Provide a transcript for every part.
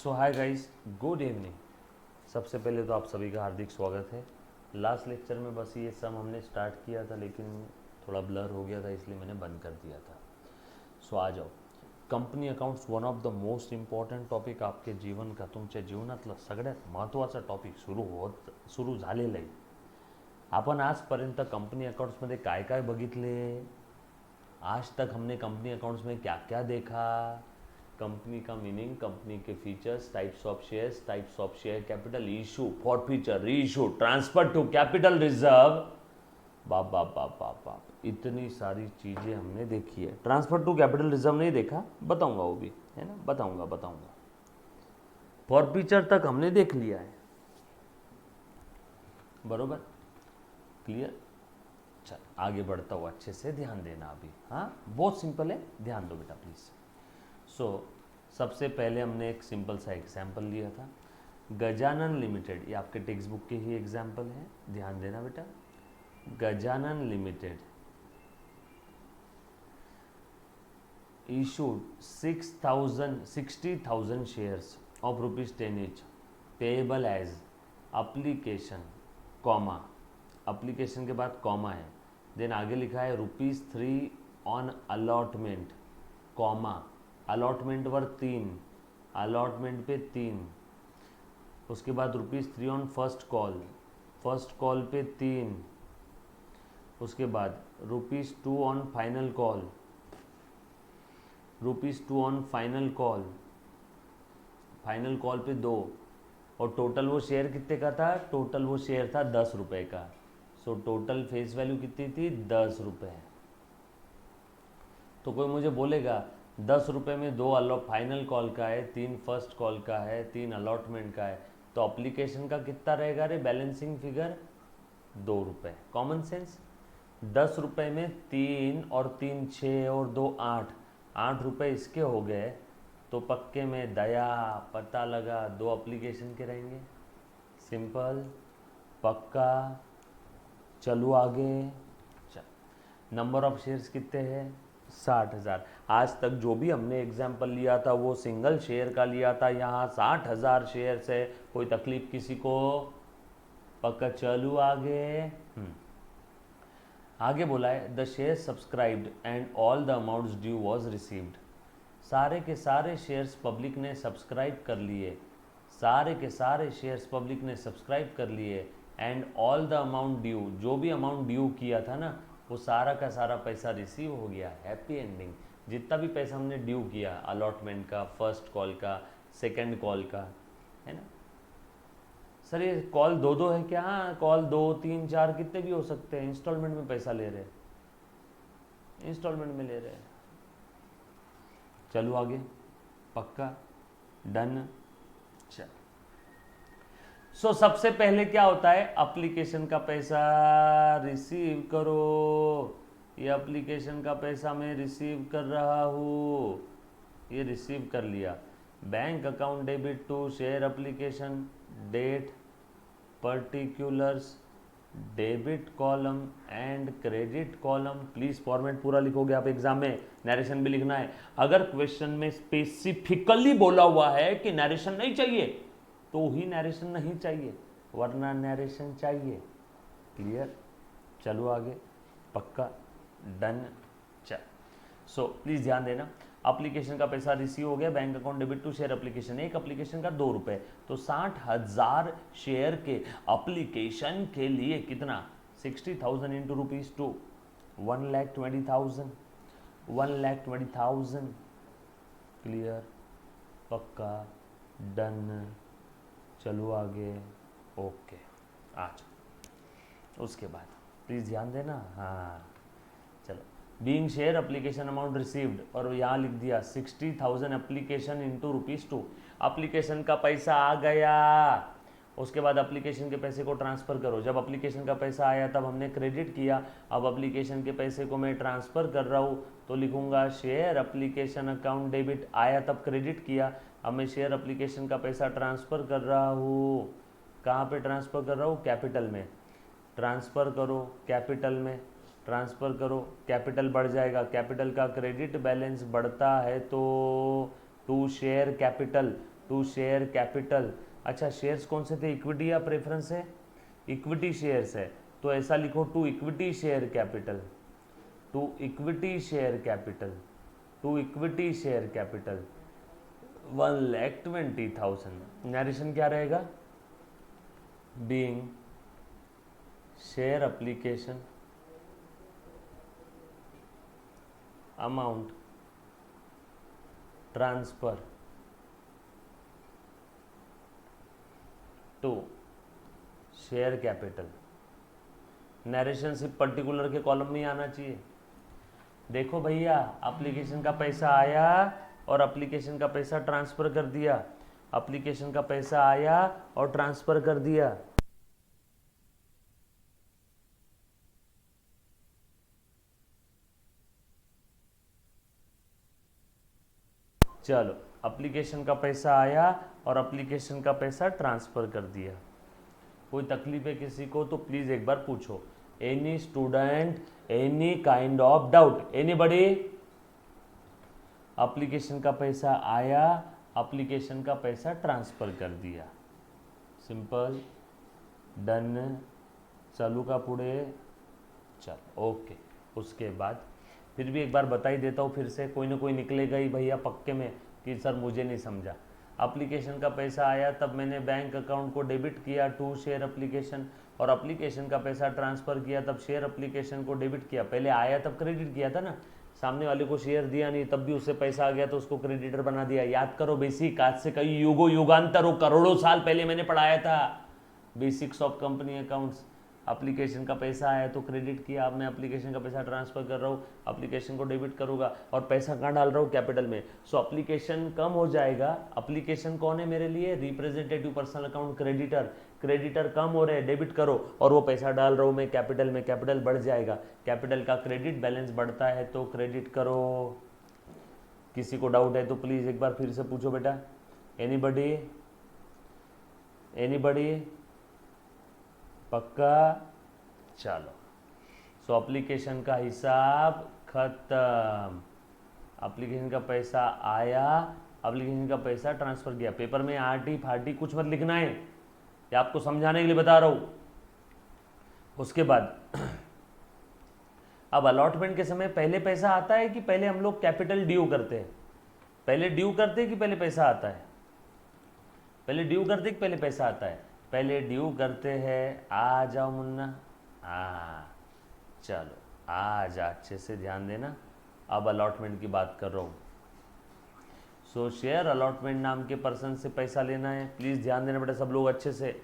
सो hi guys, good evening. सबसे पहले तो आप सभी का हार्दिक स्वागत है। लास्ट लेक्चर में बस ये सम हमने स्टार्ट किया था, लेकिन थोड़ा ब्लर हो गया था, इसलिए मैंने बंद कर दिया था। सो आ जाओ। Company accounts one of the most important topic आपके जीवन का, तुमच्या जीवनातलं सगळ्यात महत्त्वाचा टॉपिक सुरू झालेलं आहे। आपण आजपर्यंत कंपनी अकाउंट्समध्ये काय काय बघितले, आज तक हमने कंपनी अकाउंट्स में क्या क्या देखा, कंपनी का मीनिंग, कंपनी के features, types of share capital, issue, forfeiture, reissue, transfer to capital reserve. बाप बाप बाप बाप बाप, इतनी सारी चीज़ें हमने देखी है। ट्रांसफर टू कैपिटल रिजर्व नहीं देखा, बताऊंगा वो भी, है ना, बताऊंगा। फॉरफीचर तक हमने देख लिया है, बरोबर, क्लियर। चल आगे बढ़ता हूँ, अच्छे से ध्यान देना अभी। हाँ, बहुत सिंपल है, ध्यान दो बेटा प्लीज़। सबसे पहले हमने एक सिंपल सा एग्जाम्पल लिया था, गजानन लिमिटेड। ये आपके टेक्स्ट बुक के ही एग्जाम्पल है, ध्यान देना बेटा। Gajanan limited issued 60,000 shares of ₹10 each, payable as application, comma, application के बाद कॉमा है, देन आगे लिखा है ₹3 on allotment, comma, allotment were 3, allotment पे 3, उसके बाद ₹3 ऑन फर्स्ट कॉल पे 3, उसके बाद ₹2 on final call, ₹2 on final call पे 2, और टोटल वो शेयर कितने का था, टोटल वो शेयर था 10 रुपये का। सो टोटल फेस वैल्यू कितनी थी, 10 रुपये। तो कोई मुझे बोलेगा 10 रुपये में 2 फाइनल कॉल का है, 3 फर्स्ट कॉल का है, 3 अलॉटमेंट का है, तो अप्लीकेशन का कितना रहेगा रे बैलेंसिंग फिगर, 2 रुपये। Common sense. 10 रुपये में 3 और 3 6 और 2 8 रुपये इसके हो गए, तो पक्के में दया पता लगा 2 एप्लीकेशन के रहेंगे। सिंपल, पक्का। चलो आगे। चल, नंबर ऑफ शेयर्स कितने हैं, 60,000। आज तक जो भी हमने एग्जाम्पल लिया था वो सिंगल शेयर का लिया था, यहाँ 60,000 शेयर्स है। कोई तकलीफ किसी को, पक्का। चलो आगे। आगे बोला है the share subscribed and all the amounts due was received. सारे के सारे शेयर्स पब्लिक ने सब्सक्राइब कर लिए, सारे के सारे शेयर्स पब्लिक ने सब्सक्राइब कर लिए, and all the amount due, जो भी अमाउंट ड्यू किया था ना, वो सारा का सारा पैसा रिसीव हो गया। Happy ending. जितना भी पैसा हमने ड्यू किया, अलॉटमेंट का, फर्स्ट कॉल का, सेकंड कॉल का, है ना। सर ये कॉल 2 है क्या, हाँ, कॉल 2 3 4 कितने भी हो सकते हैं। इंस्टॉलमेंट में पैसा ले रहे हैं, इंस्टॉलमेंट में ले रहे हैं। चलो आगे, पक्का, डन। चल, सबसे पहले क्या होता है, एप्लीकेशन का पैसा रिसीव करो। ये एप्लीकेशन का पैसा मैं रिसीव कर रहा हूँ, ये रिसीव कर लिया। Bank account debit to share application, date, particulars, debit column and credit column. Please format पूरा लिखोगे आप एग्जाम में, नरेशन भी लिखना है। अगर क्वेश्चन में स्पेसिफिकली बोला हुआ है कि नरेशन नहीं चाहिए, तो ही नरेशन नहीं चाहिए, वरना नरेशन चाहिए। क्लियर। चलो आगे, पक्का, डन। चल, प्लीज़ ध्यान देना। एप्लीकेशन का पैसा रिसीव हो गया, bank account debit to share application, एक एप्लीकेशन का 2 रुपये, तो 60,000 शेयर के एप्लीकेशन के लिए कितना, 60,000 इंटू ₹2, 1,20,000, 1,20,000। क्लियर, पक्का, डन। चलो आगे, ओके। अच्छा, उसके बाद प्लीज़ ध्यान देना। हाँ, चलो, being share application amount received, और यहाँ लिख दिया 60,000 एप्लीकेशन इंटू ₹2। एप्लीकेशन का पैसा आ गया, उसके बाद एप्लीकेशन के पैसे को ट्रांसफ़र करो। जब एप्लीकेशन का पैसा आया तब हमने क्रेडिट किया, अब एप्लीकेशन के पैसे को मैं ट्रांसफ़र कर रहा हूँ, तो लिखूँगा शेयर एप्लीकेशन अकाउंट डेबिट। आया तब क्रेडिट किया, अब मैं शेयर एप्लीकेशन का पैसा ट्रांसफ़र कर रहा हूँ। कहाँ पे ट्रांसफ़र कर रहा हूँ, कैपिटल में। ट्रांसफ़र करो कैपिटल में, ट्रांसफ़र करो, कैपिटल बढ़ जाएगा, कैपिटल का क्रेडिट बैलेंस बढ़ता है तो to share capital, to share capital. अच्छा, शेयर्स कौन से थे, इक्विटी या प्रेफरेंस है, इक्विटी शेयर्स है, तो ऐसा लिखो to equity share capital, to equity share capital, to equity share capital 1,20,000। Narration क्या रहेगा, being share application amount transfer to share capital. Narration सिर्फ पर्टिकुलर के कॉलम में ही आना चाहिए। देखो भैया, एप्लीकेशन का पैसा आया और एप्लीकेशन का पैसा ट्रांसफर कर दिया, एप्लीकेशन का पैसा आया और ट्रांसफर कर दिया। चलो, एप्लीकेशन का पैसा आया और एप्लीकेशन का पैसा ट्रांसफर कर दिया। कोई तकलीफ है किसी को तो प्लीज एक बार पूछो। Any student, any kind of doubt, anybody? Application का पैसा आया, एप्लीकेशन का पैसा ट्रांसफर कर दिया, सिंपल, डन। चालू का पुढे, चलो ओके। उसके बाद फिर भी एक बार बता ही देता हूँ, फिर से कोई ना कोई निकलेगा ही भैया पक्के में कि सर मुझे नहीं समझा। एप्लीकेशन का पैसा आया तब मैंने बैंक अकाउंट को डेबिट किया टू शेयर एप्लीकेशन, और एप्लीकेशन का पैसा ट्रांसफ़र किया तब शेयर एप्लीकेशन को डेबिट किया। पहले आया तब क्रेडिट किया था ना, सामने वाले को शेयर दिया नहीं तब भी उससे पैसा आ गया तो उसको क्रेडिटर बना दिया। याद करो बेसिक, आज से कई युगों युगांतरों करोड़ों साल पहले मैंने पढ़ाया था basics of company accounts. Application का पैसा आया तो क्रेडिट किया, अब मैं एप्लीकेशन का पैसा ट्रांसफर कर रहा हूँ, एप्लीकेशन को डेबिट करूंगा और पैसा कहाँ डाल रहा हूँ, कैपिटल में। सो एप्लीकेशन कम हो जाएगा। एप्लीकेशन कौन है मेरे लिए, representative personal account creditor. Creditor कम हो रहे हैं, डेबिट करो, और वो पैसा डाल रहा हूँ मैं कैपिटल में, कैपिटल बढ़ जाएगा। कैपिटल का क्रेडिट बैलेंस बढ़ता है तो क्रेडिट करो। किसी को डाउट है तो प्लीज एक बार फिर से पूछो बेटा। Anybody, anybody? पक्का? चलो, सो एप्लीकेशन का हिसाब खत्म। एप्लीकेशन का पैसा आया, एप्लीकेशन का पैसा ट्रांसफर किया। पेपर में आरटी फार्टी कुछ मत लिखना है, ये आपको समझाने के लिए बता रहा हूं। उसके बाद अब अलॉटमेंट के समय पहले पैसा आता है कि पहले हम लोग कैपिटल ड्यू करते हैं? पहले ड्यू करते हैं कि पहले पैसा आता है? पहले ड्यू करते हैं कि पहले पैसा आता है? पहले ड्यू करते हैं। आ जाओ मुन्ना, हाँ चलो आ जा, अच्छे से ध्यान देना। अब अलॉटमेंट की बात कर रहा हूँ। सो शेयर अलॉटमेंट नाम के पर्सन से पैसा लेना है, प्लीज़ ध्यान देना बेटा सब लोग अच्छे से।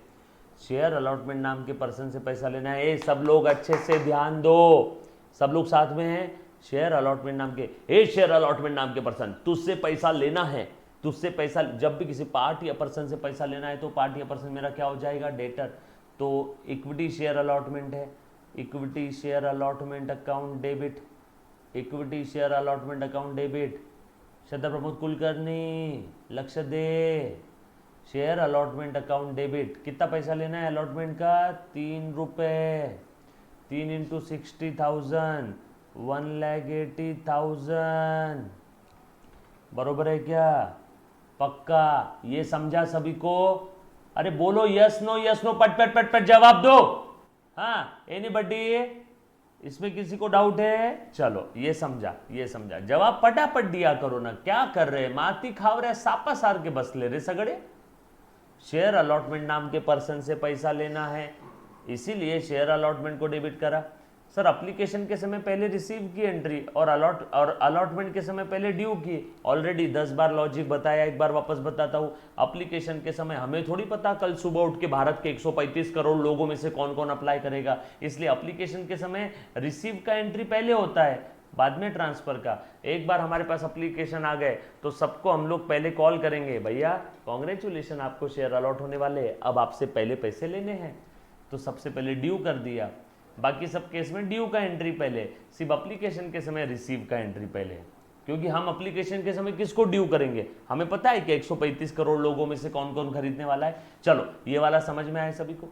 शेयर अलॉटमेंट नाम के पर्सन से पैसा लेना है। ए सब लोग अच्छे से ध्यान दो, सब लोग साथ में हैं। शेयर अलॉटमेंट नाम के, ए शेयर अलॉटमेंट नाम के पर्सन, तुझसे पैसा लेना है, तुझसे पैसा, जब भी किसी पार्ट या पर्सन से पैसा लेना है तो पार्ट या पर्सन मेरा क्या हो जाएगा, डेटर। तो इक्विटी शेयर अलॉटमेंट है, equity share allotment account debit, equity share allotment account debit. Shraddha Pramod Kulkarni लक्ष्य दे। शेयर अलॉटमेंट अकाउंट डेबिट, कितना पैसा लेना है अलॉटमेंट का, 3 रुपये। 3 इंटू 60,000, 1,80,000। बरोबर है क्या? पक्का? ये समझा सभी को? अरे बोलो यस नो, यस नो, पट पट पट पट जवाब दो। हाँ, एनीबडी? इसमें किसी को डाउट है? चलो ये समझा, ये समझा। जवाब पटापट दिया करो ना, क्या कर रहे, माती खाव रहे, सापा सार के बस ले रहे सगड़े। शेयर अलॉटमेंट नाम के पर्सन से पैसा लेना है, इसीलिए शेयर अलॉटमेंट को डेबिट करा। सर एप्लीकेशन के समय पहले रिसीव की एंट्री और अलॉटमेंट के समय पहले ड्यू की। ऑलरेडी 10 बार लॉजिक बताया, एक बार वापस बताता हूँ। एप्लीकेशन के समय हमें थोड़ी पता कल सुबह उठ के भारत के 135 करोड़ लोगों में से कौन कौन अप्लाई करेगा, इसलिए एप्लीकेशन के समय रिसीव का एंट्री पहले होता है, बाद में ट्रांसफर का। एक बार हमारे पास एप्लीकेशन आ गए तो सबको हम लोग पहले कॉल करेंगे, भैया कॉन्ग्रेचुलेशन आपको शेयर अलॉट होने वाले, अब आपसे पहले पैसे लेने हैं। तो सबसे पहले ड्यू कर दिया, बाकी सब केस में ड्यू का एंट्री पहले, सिर्फ एप्लीकेशन के समय रिसीव का एंट्री पहले। क्योंकि हम एप्लीकेशन के समय किसको ड्यू करेंगे, हमें पता है कि 135 करोड़ लोगों में से कौन कौन खरीदने वाला है। चलो ये वाला समझ में आया सभी को।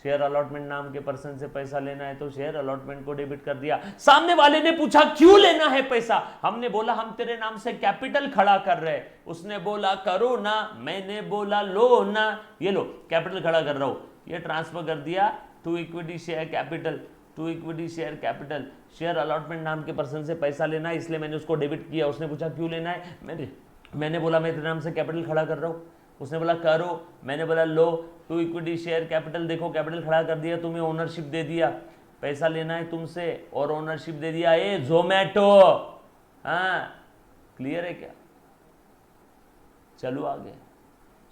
शेयर अलॉटमेंट नाम के पर्सन से पैसा लेना है तो शेयर अलॉटमेंट को डेबिट कर दिया। सामने वाले ने पूछा क्यों लेना है पैसा, हमने बोला हम तेरे नाम से कैपिटल खड़ा कर रहे हैं, उसने बोला करो ना, मैंने बोला लो ना, ये लो कैपिटल खड़ा कर रहा हूं, ये ट्रांसफर कर दिया to equity share capital, to equity share capital. Share allotment नाम के पर्सन से पैसा लेना है इसलिए मैंने उसको डेबिट किया। उसने पूछा क्यों लेना है, मैंने बोला मैं तेरे नाम से कैपिटल खड़ा कर रहा हूँ, उसने बोला करो, मैंने बोला लो, टू इक्विटी शेयर कैपिटल, देखो कैपिटल खड़ा कर दिया, तुम्हें ओनरशिप दे दिया, पैसा लेना है तुमसे और ओनरशिप दे दिया ए जोमेटो। हाँ क्लियर है क्या, चलो आगे।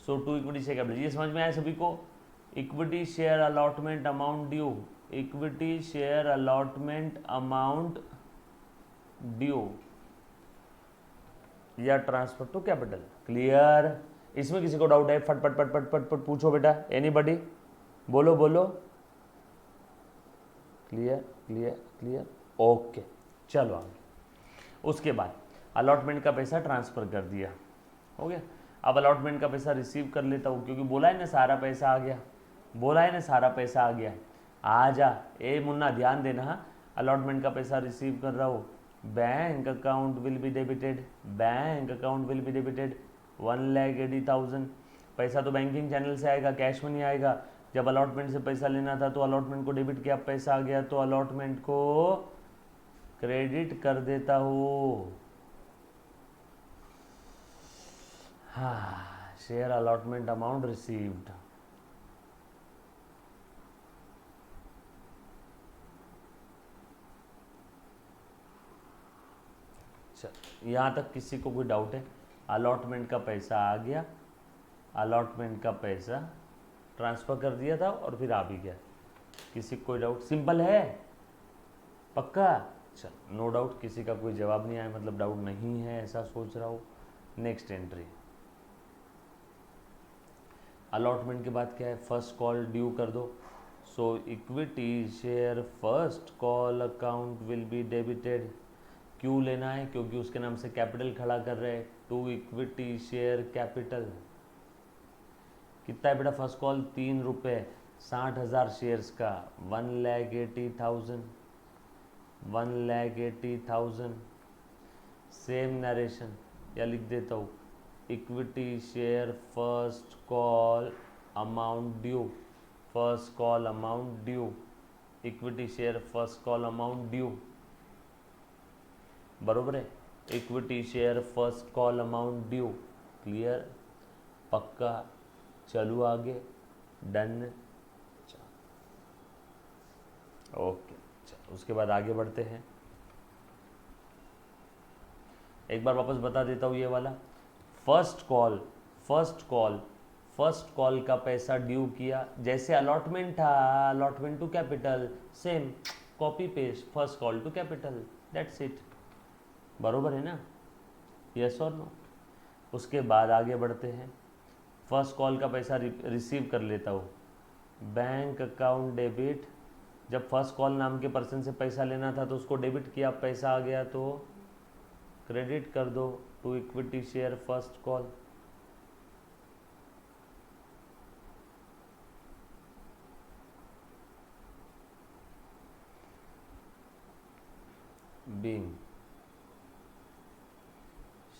सो टू इक्विटी शेयर कैपिटल, ये समझ में आया सभी को। Equity share allotment amount due, equity share allotment amount due या ट्रांसफर टू कैपिटल, क्लियर। इसमें किसी को डाउट है फट फट फट फट फट फट पूछो बेटा, एनीबॉडी, बोलो बोलो, क्लियर क्लियर क्लियर, ओके चलो आगे। उसके बाद अलॉटमेंट का पैसा ट्रांसफर कर दिया, हो गया। अब अलॉटमेंट का पैसा रिसीव कर लेता हूँ क्योंकि बोला है ना सारा पैसा आ गया, बोला है ना सारा पैसा आ गया, आ जा ए मुन्ना ध्यान देना। अलॉटमेंट का पैसा रिसीव कर रहा हूँ, bank account will be debited, bank account will be debited 1,80,000। पैसा तो बैंकिंग चैनल से आएगा, कैश में नहीं आएगा। जब अलॉटमेंट से पैसा लेना था तो अलॉटमेंट को डेबिट किया, पैसा आ गया तो अलॉटमेंट को क्रेडिट कर देता हूँ। हाँ, शेयर अलॉटमेंट अमाउंट रिसीव्ड। यहाँ तक किसी को कोई डाउट है? अलॉटमेंट का पैसा आ गया, अलॉटमेंट का पैसा ट्रांसफ़र कर दिया था और फिर आ भी गया, किसी को कोई डाउट? सिंपल है, पक्का? चल नो डाउट, किसी का कोई जवाब नहीं आया मतलब डाउट नहीं है ऐसा सोच रहा हूँ। नेक्स्ट एंट्री, अलॉटमेंट के बाद क्या है? फर्स्ट कॉल ड्यू कर दो। So equity share first call account will be debited. क्यों लेना है? क्योंकि उसके नाम से कैपिटल खड़ा कर रहे हैं, टू इक्विटी शेयर कैपिटल। कितना है बेटा फर्स्ट कॉल? 3 रुपये, 60,000 शेयर्स का 1,80,000, 1,80,000। सेम नरेशन या लिख देता हूँ, equity share first call amount due, first call amount due, equity share first call amount due, बरोबर है। Equity share first call amount due, clear, पक्का, चलो आगे, डन, ओके। उसके बाद आगे बढ़ते हैं। एक बार वापस बता देता हूँ ये वाला, first call, first call, first call का पैसा ड्यू किया, जैसे अलॉटमेंट था, allotment to capital, same copy paste, first call to capital, that's it, बरोबर है ना? यस और नो? उसके बाद आगे बढ़ते हैं। फर्स्ट कॉल का पैसा रिसीव कर लेता हूँ, बैंक अकाउंट डेबिट। जब फर्स्ट कॉल नाम के पर्सन से पैसा लेना था तो उसको डेबिट किया, पैसा आ गया तो क्रेडिट कर दो, to equity share first call. Being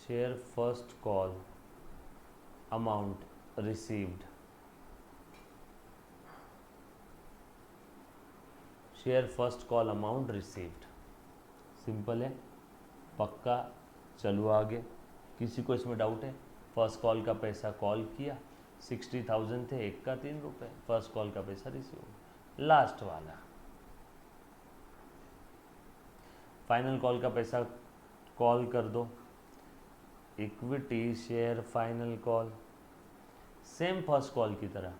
share first call amount received, share first call amount received, simple है, पक्का, चलो आगे। किसी को इसमें डाउट है? फर्स्ट कॉल का पैसा कॉल किया, 60,000 थे, एक का 3 रुपये, फर्स्ट कॉल का पैसा रिसीव। लास्ट वाला, फाइनल कॉल का पैसा कॉल कर दो, equity share final call, same first call की तरह,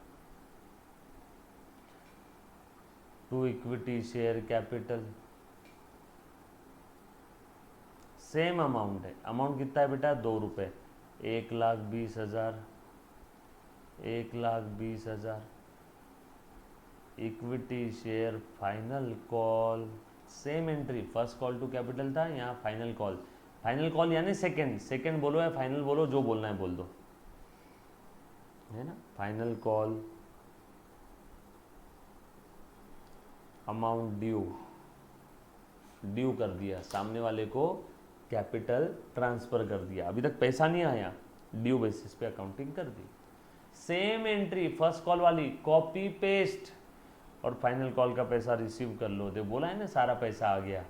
to equity share capital, same amount है। अमाउंट कितना है बेटा? 2 रुपये, 1,20,000, 1,20,000, equity share final call, same entry, first call to capital था, यहाँ फाइनल कॉल, फाइनल कॉल यानी सेकंड, सेकंड बोलो या फाइनल बोलो, जो बोलना है बोल दो, है ना? फाइनल कॉल अमाउंट ड्यू कर दिया, सामने वाले को कैपिटल ट्रांसफर कर दिया, अभी तक पैसा नहीं आया, ड्यू बेसिस पे अकाउंटिंग कर दी। सेम एंट्री फर्स्ट कॉल वाली कॉपी पेस्ट और फाइनल कॉल का पैसा रिसीव कर लो। दे बोला है ना सारा पैसा आ गया,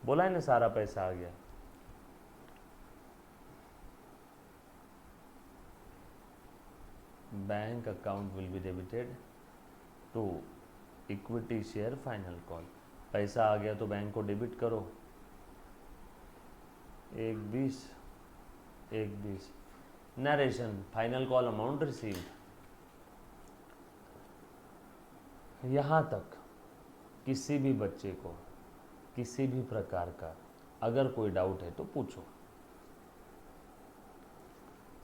बोला है ना सारा पैसा आ गया। Bank account will be debited to equity share final call. पैसा आ गया तो बैंक को डेबिट करो, 1/20 narration final call amount received. यहाँ तक किसी भी बच्चे को किसी भी प्रकार का अगर कोई डाउट है तो पूछो।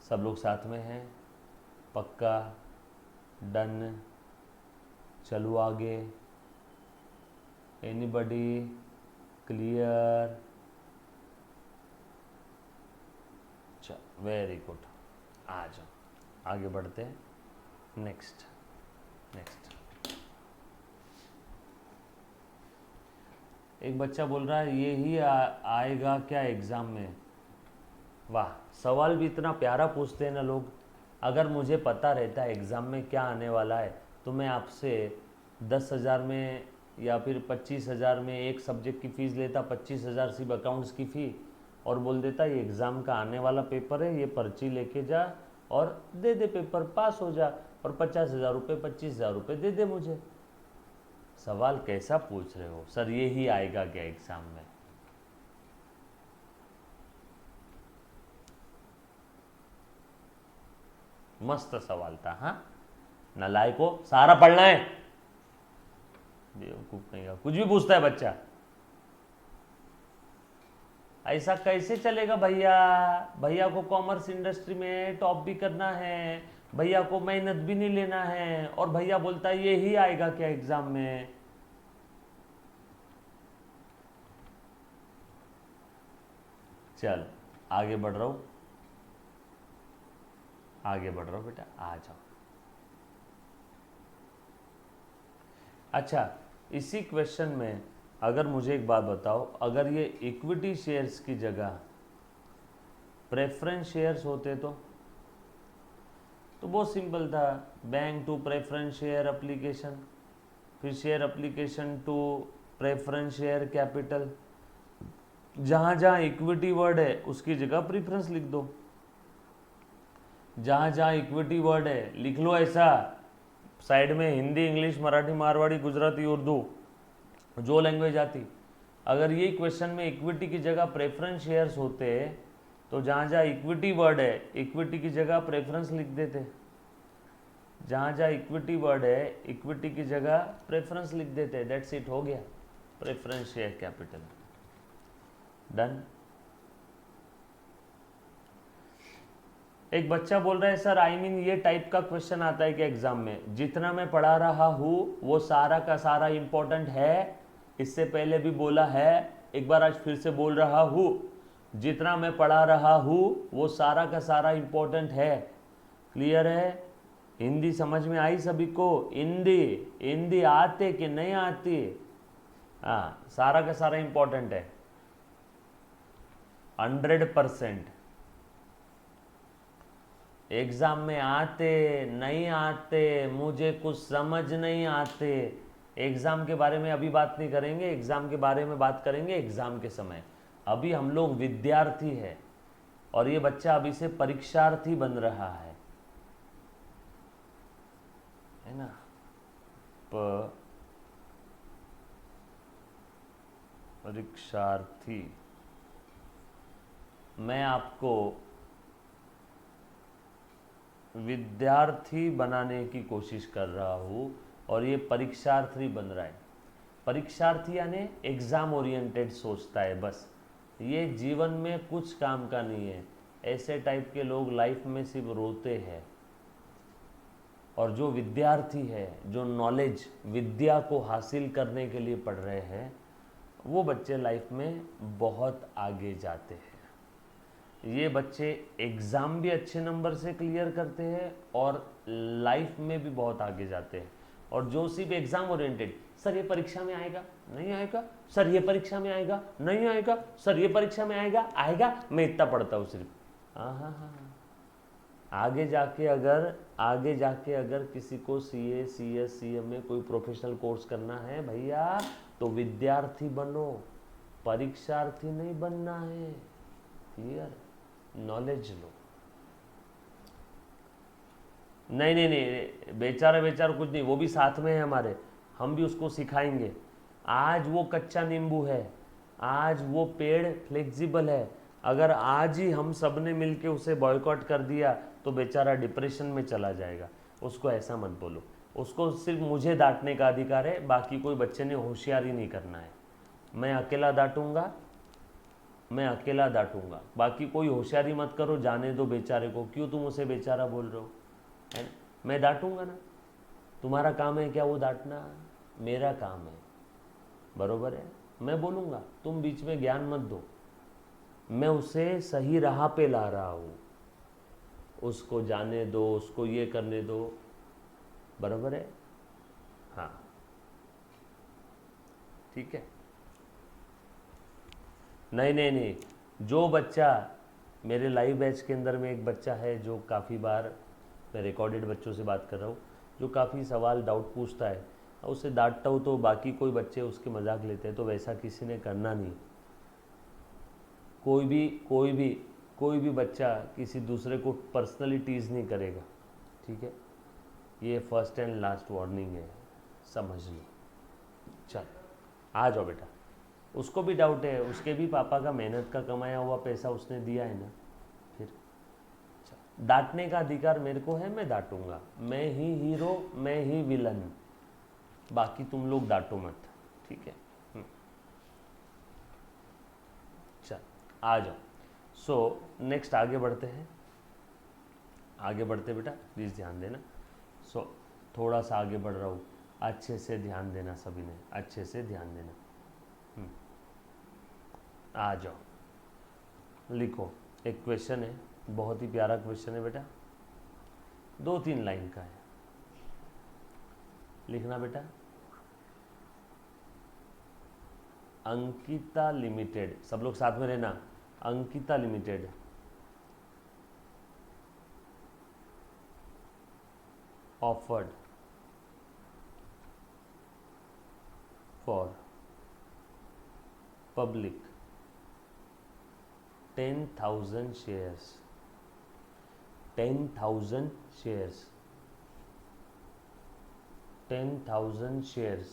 सब लोग साथ में हैं, पक्का, डन, चलो आगे, एनीबडी क्लियर? चलो वेरी गुड, आ जाओ आगे बढ़ते हैं। नेक्स्ट एक बच्चा बोल रहा है ये ही आएगा क्या एग्ज़ाम में? वाह, सवाल भी इतना प्यारा पूछते हैं ना लोग। अगर मुझे पता रहता है एग्ज़ाम में क्या आने वाला है तो मैं आपसे 10,000 में या फिर 25,000 में एक सब्जेक्ट की फ़ीस लेता, 25,000 सिर्फ अकाउंट्स की फ़ी, और बोल देता ये एग्ज़ाम का आने वाला पेपर है, ये पर्ची लेके जा और दे दे, पेपर पास हो जा, और 50,000 रुपये 25,000 रुपये दे दे मुझे। सवाल कैसा पूछ रहे हो सर, ये ही आएगा क्या एग्ज़ाम में? मस्त सवाल था। हाँ, नालायको सारा पढ़ना है, बेवकूफ नहीं का कुछ भी पूछता है बच्चा। ऐसा कैसे चलेगा भैया? भैया को कॉमर्स इंडस्ट्री में टॉप भी करना है, भैया को मेहनत भी नहीं लेना है, और भैया बोलता है ये ही आएगा क्या एग्जाम में? चल आगे बढ़ रहा हूं, आगे बढ़ रहा हूं बेटा, आ जाओ। अच्छा, इसी क्वेश्चन में अगर मुझे एक बात बताओ, अगर ये इक्विटी शेयर्स की जगह प्रेफरेंस शेयर्स होते तो बहुत सिंपल था, bank to preference share application, फिर share application to preference share capital, जहां जहां इक्विटी वर्ड है उसकी जगह प्रेफरेंस लिख दो, जहां जहां इक्विटी वर्ड है लिख लो ऐसा, साइड में हिंदी, इंग्लिश, मराठी, मारवाड़ी, गुजराती, उर्दू, जो लैंग्वेज आती। अगर ये क्वेश्चन में इक्विटी की जगह प्रेफरेंस शेयर्स होते तो जहाँ जहाँ इक्विटी वर्ड है इक्विटी की जगह प्रेफरेंस लिख देते, जहाँ जहाँ इक्विटी वर्ड है इक्विटी की जगह प्रेफरेंस लिख देते। दैट्स इट, हो गया प्रेफरेंस शेयर कैपिटल, डन। एक बच्चा बोल रहा है सर आई मीन ये टाइप का क्वेश्चन आता है कि एग्जाम में जितना मैं पढ़ा रहा हूँ वो सारा का सारा इंपॉर्टेंट है? इससे पहले भी बोला है, एक बार आज फिर से बोल रहा हूँ, जितना मैं पढ़ा रहा हूँ वो सारा का सारा इंपॉर्टेंट है। क्लियर है? हिंदी समझ में आई सभी को? हिंदी आते कि नहीं आती? हाँ, सारा का सारा इंपॉर्टेंट है, 100%। एग्जाम में आते नहीं आते मुझे कुछ समझ नहीं आते। एग्जाम के बारे में अभी बात नहीं करेंगे, एग्जाम के बारे में बात करेंगे एग्जाम के समय। अभी हम लोग विद्यार्थी है और ये बच्चा अभी से परीक्षार्थी बन रहा है ना? परीक्षार्थी। मैं आपको विद्यार्थी बनाने की कोशिश कर रहा हूँ और ये परीक्षार्थी बन रहा है। परीक्षार्थी यानी एग्ज़ाम ओरिएंटेड सोचता है बस, ये जीवन में कुछ काम का नहीं है। ऐसे टाइप के लोग लाइफ में सिर्फ रोते हैं। और जो विद्यार्थी है, जो नॉलेज विद्या को हासिल करने के लिए पढ़ रहे हैं, वो बच्चे लाइफ में बहुत आगे जाते हैं। ये बच्चे एग्ज़ाम भी अच्छे नंबर से क्लियर करते हैं और लाइफ में भी बहुत आगे जाते हैं। और जो सिर्फ एग्जाम ओरिएंटेड, सर ये परीक्षा में आएगा नहीं आएगा, सर ये परीक्षा में आएगा नहीं आएगा, सर ये परीक्षा में आएगा आएगा, मैं इतना पढ़ता हूँ सिर्फ। हाँ हाँ हाँ, आगे जाके अगर किसी को सीए सीएस सीएम में कोई प्रोफेशनल कोर्स करना है भैया, तो विद्यार्थी बनो, परीक्षार्थी नहीं बनना है। क्लियर? नॉलेज लो। नहीं नहीं नहीं, बेचारा कुछ नहीं, वो भी साथ में है हमारे, हम भी उसको सिखाएंगे। आज वो कच्चा नींबू है, आज वो पेड़ फ्लेक्सिबल है। अगर आज ही हम सब ने मिलके उसे बॉयकॉट कर दिया तो बेचारा डिप्रेशन में चला जाएगा। उसको ऐसा मत बोलो, उसको सिर्फ मुझे डांटने का अधिकार है, बाकी कोई बच्चे ने होशियारी नहीं करना है। मैं अकेला डांटूंगा, बाकी कोई होशियारी मत करो, जाने दो बेचारे को। क्यों तुम उसे बेचारा बोल रहे हो? है, मैं डांटूंगा ना, तुम्हारा काम है क्या वो डांटना? मेरा काम है, बरोबर है। मैं बोलूँगा, तुम बीच में ज्ञान मत दो, मैं उसे सही राह पे ला रहा हूँ, उसको जाने दो, उसको ये करने दो, बराबर है। हाँ ठीक है। नहीं नहीं नहीं, जो बच्चा मेरे लाइव बैच के अंदर में एक बच्चा है जो काफ़ी बार, मैं रिकॉर्डेड बच्चों से बात कर रहा हूँ, जो काफ़ी सवाल डाउट पूछता है, उसे डांटता हूँ तो बाकी कोई बच्चे उसके मजाक लेते हैं, तो वैसा किसी ने करना नहीं। कोई भी बच्चा किसी दूसरे को पर्सनली टीज नहीं करेगा, ठीक है? ये फर्स्ट एंड लास्ट वार्निंग है, समझ लो। चल आ जाओ बेटा, उसको भी डाउट है, उसके भी पापा का मेहनत का कमाया हुआ पैसा उसने दिया है ना, फिर डांटने का अधिकार मेरे को है, मैं डांटूंगा। मैं ही हीरो, मैं ही विलन, बाकी तुम लोग डांटो मत, ठीक है? चल आ जाओ। सो नेक्स्ट आगे बढ़ते हैं, बेटा प्लीज़ ध्यान देना। सो थोड़ा सा आगे बढ़ रहा हूँ, अच्छे से ध्यान देना, सभी ने अच्छे से ध्यान देना। आ जाओ, लिखो। एक क्वेश्चन है, बहुत ही प्यारा क्वेश्चन है बेटा, 2-3 लाइन का है, लिखना बेटा। अंकिता लिमिटेड, सब लोग साथ में रहना। Ankita limited offered for public 10,000 shares, 10,000 shares, 10,000 shares,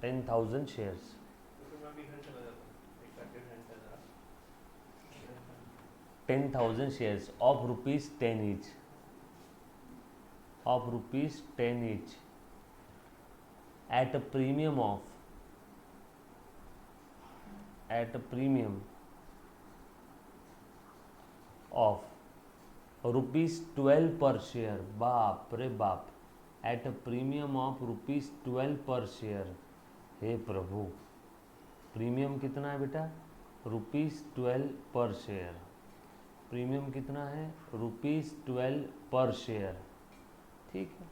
10,000 shares, 10,000 shares of rupees 10 each, at a premium of rupees 12 per share। बाप रे बाप, at a premium of rupees 12 per share। Hey Prabhu, premium कितना है बेटा? रुपीज़ 12 पर शेयर। प्रीमियम कितना है? Rupees 12 पर शेयर, ठीक है,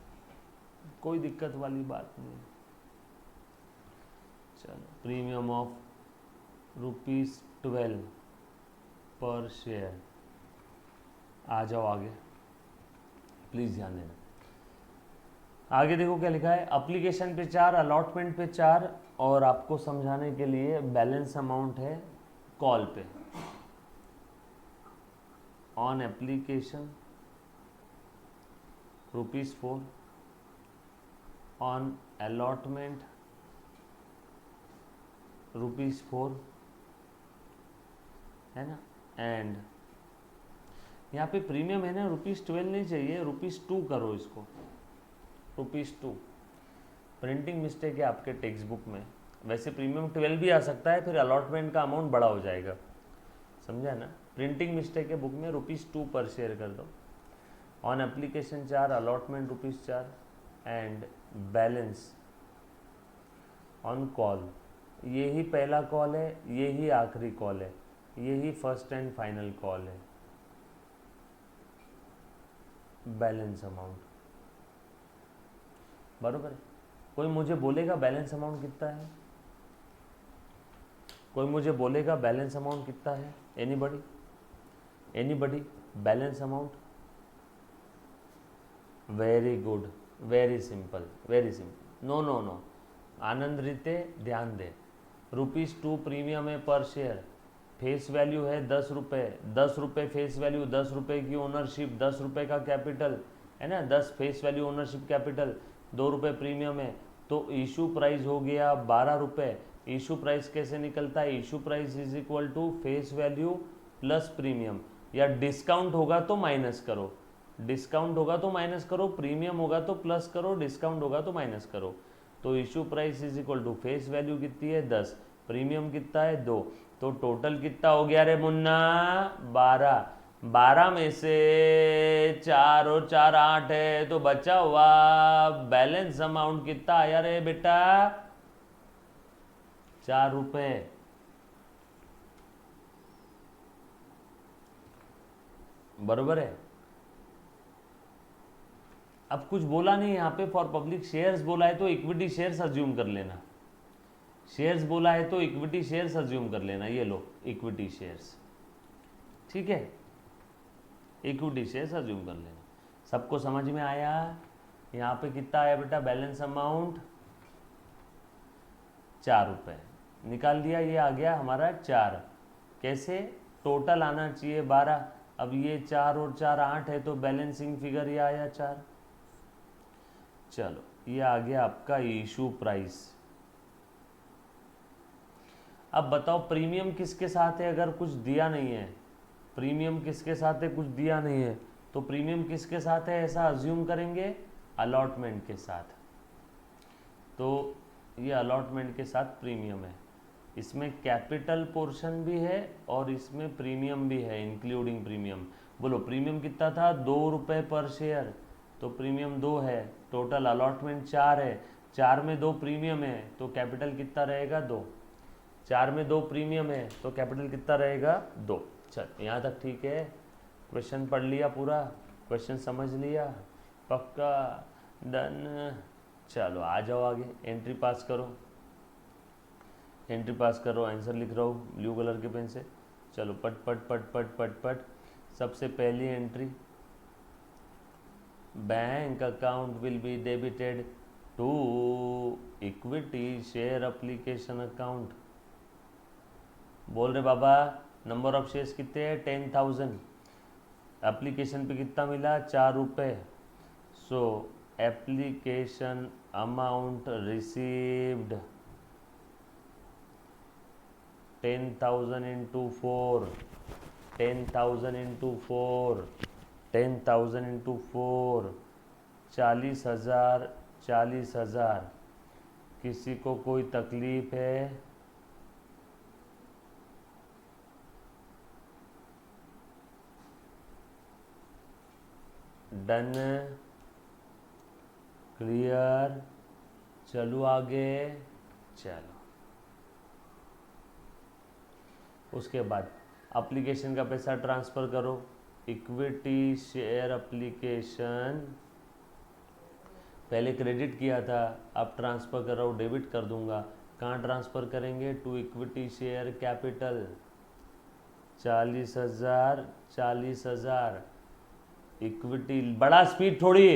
कोई दिक्कत वाली बात नहीं। चलो, प्रीमियम ऑफ रुपीज़ 12 पर शेयर। आ जाओ आगे, प्लीज़ ध्यान देना। आगे देखो क्या लिखा है, एप्लीकेशन पे 4, अलॉटमेंट पे 4, और आपको समझाने के लिए बैलेंस अमाउंट है कॉल पे। ऑन एप्लीकेशन ₹4, ऑन अलॉटमेंट ₹4, है ना? एंड यहाँ पे प्रीमियम है ना, ₹12 नहीं चाहिए, ₹2 करो इसको, ₹2। प्रिंटिंग मिस्टेक है आपके टेक्स्ट बुक में, वैसे प्रीमियम 12 भी आ सकता है, फिर अलॉटमेंट का अमाउंट बड़ा हो जाएगा, समझा ना? प्रिंटिंग मिस्टेक है बुक में, ₹2 पर शेयर कर दो। On application 4, allotment ₹4, and balance on call. यही पहला कॉल है, यही आखिरी कॉल है, यही फर्स्ट एंड फाइनल कॉल है, बैलेंस अमाउंट, बरोबर है। कोई मुझे बोलेगा बैलेंस अमाउंट कितना है? कोई मुझे बोलेगा बैलेंस अमाउंट कितना है? Anybody? Anybody? Balance amount? Very good, very simple, very simple. No no no, Anand रीते ध्यान दे। ₹2 प्रीमियम है पर शेयर, फेस वैल्यू है 10 रुपये, 10 रुपये फेस वैल्यू, 10 रुपये की ओनरशिप, 10 रुपये का कैपिटल है ना, 10 फेस वैल्यू ओनरशिप कैपिटल, 2 रुपये प्रीमियम है, तो इशू प्राइस हो गया 12 रुपये। इशू प्राइस कैसे निकलता है? Issue price is equal to face value plus premium, या डिस्काउंट होगा तो माइनस करो, डिस्काउंट होगा तो माइनस करो, प्रीमियम होगा तो प्लस करो, डिस्काउंट होगा तो माइनस करो। तो issue price is equal to face value कितनी है 10, प्रीमियम कितना है 2, तो टोटल कितना हो गया रे मुन्ना? 12। 12 में से 4 और 4 8 है, तो बचा हुआ बैलेंस अमाउंट कितना आया रे बेटा? 4 रुपये। बरोबर है। अब कुछ बोला नहीं यहाँ पे, फॉर पब्लिक शेयर्स बोला है तो इक्विटी शेयर्स अज्यूम कर लेना, शेयर्स बोला है तो इक्विटी शेयर्स अज्यूम कर लेना। ये लो इक्विटी शेयर्स, ठीक है, इक्विटी शेयर्स अज्यूम कर लेना। सबको समझ में आया? यहाँ पे कितना आया बेटा बैलेंस अमाउंट? 4 रुपये निकाल दिया, ये आ गया हमारा 4। कैसे? टोटल आना चाहिए 12, अब ये 4 और 4 8 है, तो बैलेंसिंग फिगर ये आया 4। चलो ये आ गया आपका इशू प्राइस। अब बताओ प्रीमियम किसके साथ है? अगर कुछ दिया नहीं है, प्रीमियम किसके साथ है? कुछ दिया नहीं है, तो प्रीमियम किसके साथ है ऐसा अज्यूम करेंगे? अलॉटमेंट के साथ। तो ये अलॉटमेंट के साथ प्रीमियम है, इसमें कैपिटल पोर्शन भी है और इसमें प्रीमियम भी है, इंक्लूडिंग प्रीमियम। बोलो प्रीमियम कितना था? 2 रुपये पर शेयर, तो प्रीमियम 2 है, टोटल अलॉटमेंट 4 है, 4 में 2 प्रीमियम है, तो कैपिटल कितना रहेगा? 2। 4 में 2 प्रीमियम है, तो कैपिटल कितना रहेगा? 2। चल यहाँ तक ठीक है? क्वेश्चन पढ़ लिया पूरा? क्वेश्चन समझ लिया? पक्का? डन? चलो आ जाओ आगे, एंट्री पास करो, एंट्री पास करो। आंसर लिख रहा हूँ ब्लू कलर के पेन से। चलो पट पट पट पट पट पट। सबसे पहली entry, bank account will be debited to equity share application account. बोल रहे बाबा नंबर ऑफ शेयर्स कितने हैं? 10,000। एप्लीकेशन पे कितना मिला? 4 रुपये। सो application amount received 10,000 into 4, 10,000 into 4, 10,000 into 4, 40,000, 40,000। किसी को कोई तकलीफ है? डन? क्लियर? चलो आगे। चलो उसके बाद एप्लीकेशन का पैसा ट्रांसफ़र करो। इक्विटी शेयर एप्लीकेशन पहले क्रेडिट किया था, अब ट्रांसफ़र कर रहा हूँ, डेबिट कर दूंगा। कहाँ ट्रांसफ़र करेंगे? To equity share capital. 40,000, 40,000। Equity, बड़ा स्पीड थोड़ी,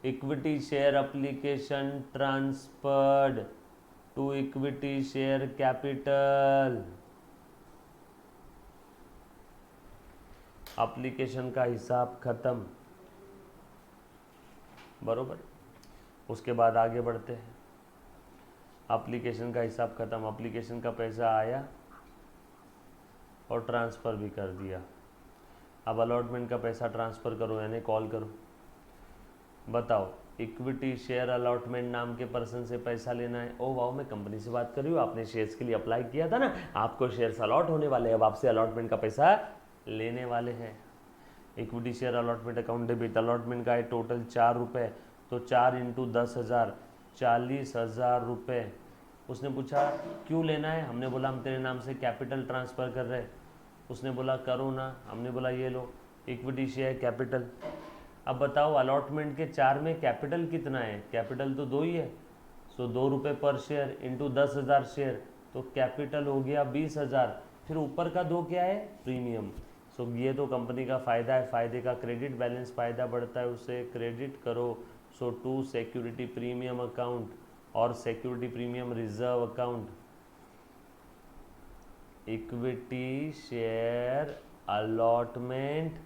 equity share application transferred to equity share capital. Application का हिसाब खत्म, बरोबर। उसके बाद आगे बढ़ते हैं। एप्लीकेशन का हिसाब खत्म, एप्लीकेशन का पैसा आया और ट्रांसफ़र भी कर दिया। अब अलॉटमेंट का पैसा ट्रांसफ़र करो, यानी कॉल करो। बताओ इक्विटी शेयर अलॉटमेंट नाम के पर्सन से पैसा लेना है। ओ वाओ, मैं कंपनी से बात कर रही हूँ, आपने शेयर्स के लिए अप्लाई किया था ना, आपको शेयर्स अलॉट होने वाले हैं, अब आपसे अलॉटमेंट का पैसा लेने वाले हैं। Equity share allotment account debit. Allotment का है टोटल 4 रुपये, तो 4 इंटू 10,000, 40,000 रुपये। उसने पूछा क्यों लेना है? हमने बोला हम तेरे नाम से कैपिटल ट्रांसफ़र कर रहे हैं। उसने बोला करो ना, हमने बोला ये लो इक्विटी शेयर कैपिटल। अब बताओ अलॉटमेंट के 4 में कैपिटल कितना है? कैपिटल तो 2 ही है, सो 2 रुपये पर शेयर इंटू 10,000 शेयर, तो कैपिटल हो गया 20,000। फिर ऊपर का 2 क्या है? प्रीमियम। सो ये तो कंपनी का फ़ायदा है, फ़ायदे का क्रेडिट बैलेंस फ़ायदा बढ़ता है, उसे क्रेडिट करो। सो टू सिक्योरिटी प्रीमियम अकाउंट और security premium reserve account, equity share allotment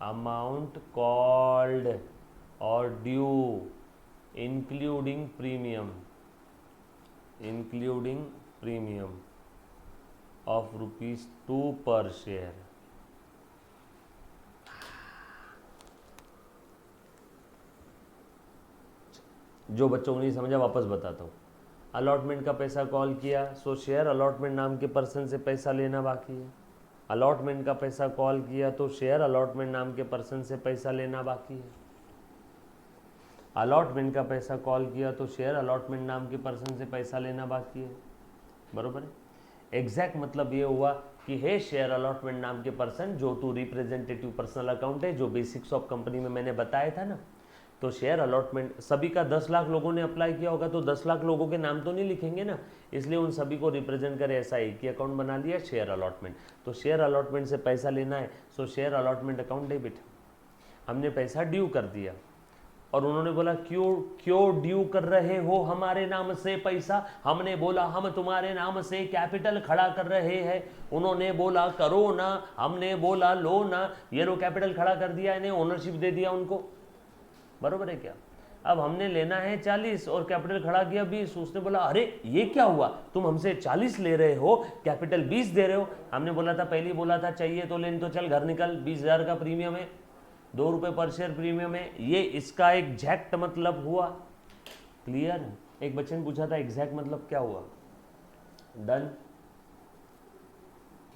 amount called और ड्यू इंक्लूडिंग प्रीमियम ऑफ ₹2 पर शेयर। जो बच्चों को नहीं समझा वापस बताता हूँ। अलॉटमेंट का पैसा कॉल किया, सो शेयर अलॉटमेंट नाम के पर्सन से पैसा लेना बाकी है। अलॉटमेंट का पैसा कॉल किया तो शेयर अलॉटमेंट नाम के पर्सन से पैसा लेना बाकी है। अलॉटमेंट का पैसा कॉल किया तो शेयर अलॉटमेंट नाम के पर्सन से पैसा लेना बाकी है, बरोबर है। एग्जैक्ट मतलब ये हुआ कि हे शेयर अलॉटमेंट नाम के पर्सन, जो टू रिप्रेजेंटेटिव पर्सनल अकाउंट है, जो बेसिक्स ऑफ कंपनी में मैंने बताया था ना, तो शेयर अलॉटमेंट सभी का 10 लाख लोगों ने अप्लाई किया होगा, तो 10 लाख लोगों के नाम तो नहीं लिखेंगे ना, इसलिए उन सभी को रिप्रेजेंट कर ऐसा एक ही अकाउंट बना लिया, शेयर अलॉटमेंट। तो शेयर अलॉटमेंट से पैसा लेना है, सो शेयर अलॉटमेंट अकाउंट डेबिट। हमने पैसा ड्यू कर दिया और उन्होंने बोला क्यों ड्यू कर रहे हो हमारे नाम से पैसा? हमने बोला हम तुम्हारे नाम से कैपिटल खड़ा कर रहे हैं। उन्होंने बोला करो ना, हमने बोला लो ना, ये लो कैपिटल खड़ा कर दिया, इन्हें ओनरशिप दे दिया उनको, बरोबर है क्या? अब हमने लेना है 40 और कैपिटल खड़ा किया 20। उसने बोला अरे ये क्या हुआ, तुम हमसे 40 ले रहे हो, कैपिटल 20 दे रहे हो। हमने बोला था, पहले बोला था चाहिए तो लेन तो चल घर निकल, 20,000 का प्रीमियम है, 2 रुपये पर शेयर प्रीमियम है, ये इसका एग्जैक्ट मतलब हुआ। क्लियर? एक बच्चे ने पूछा था एग्जैक्ट मतलब क्या हुआ। डन?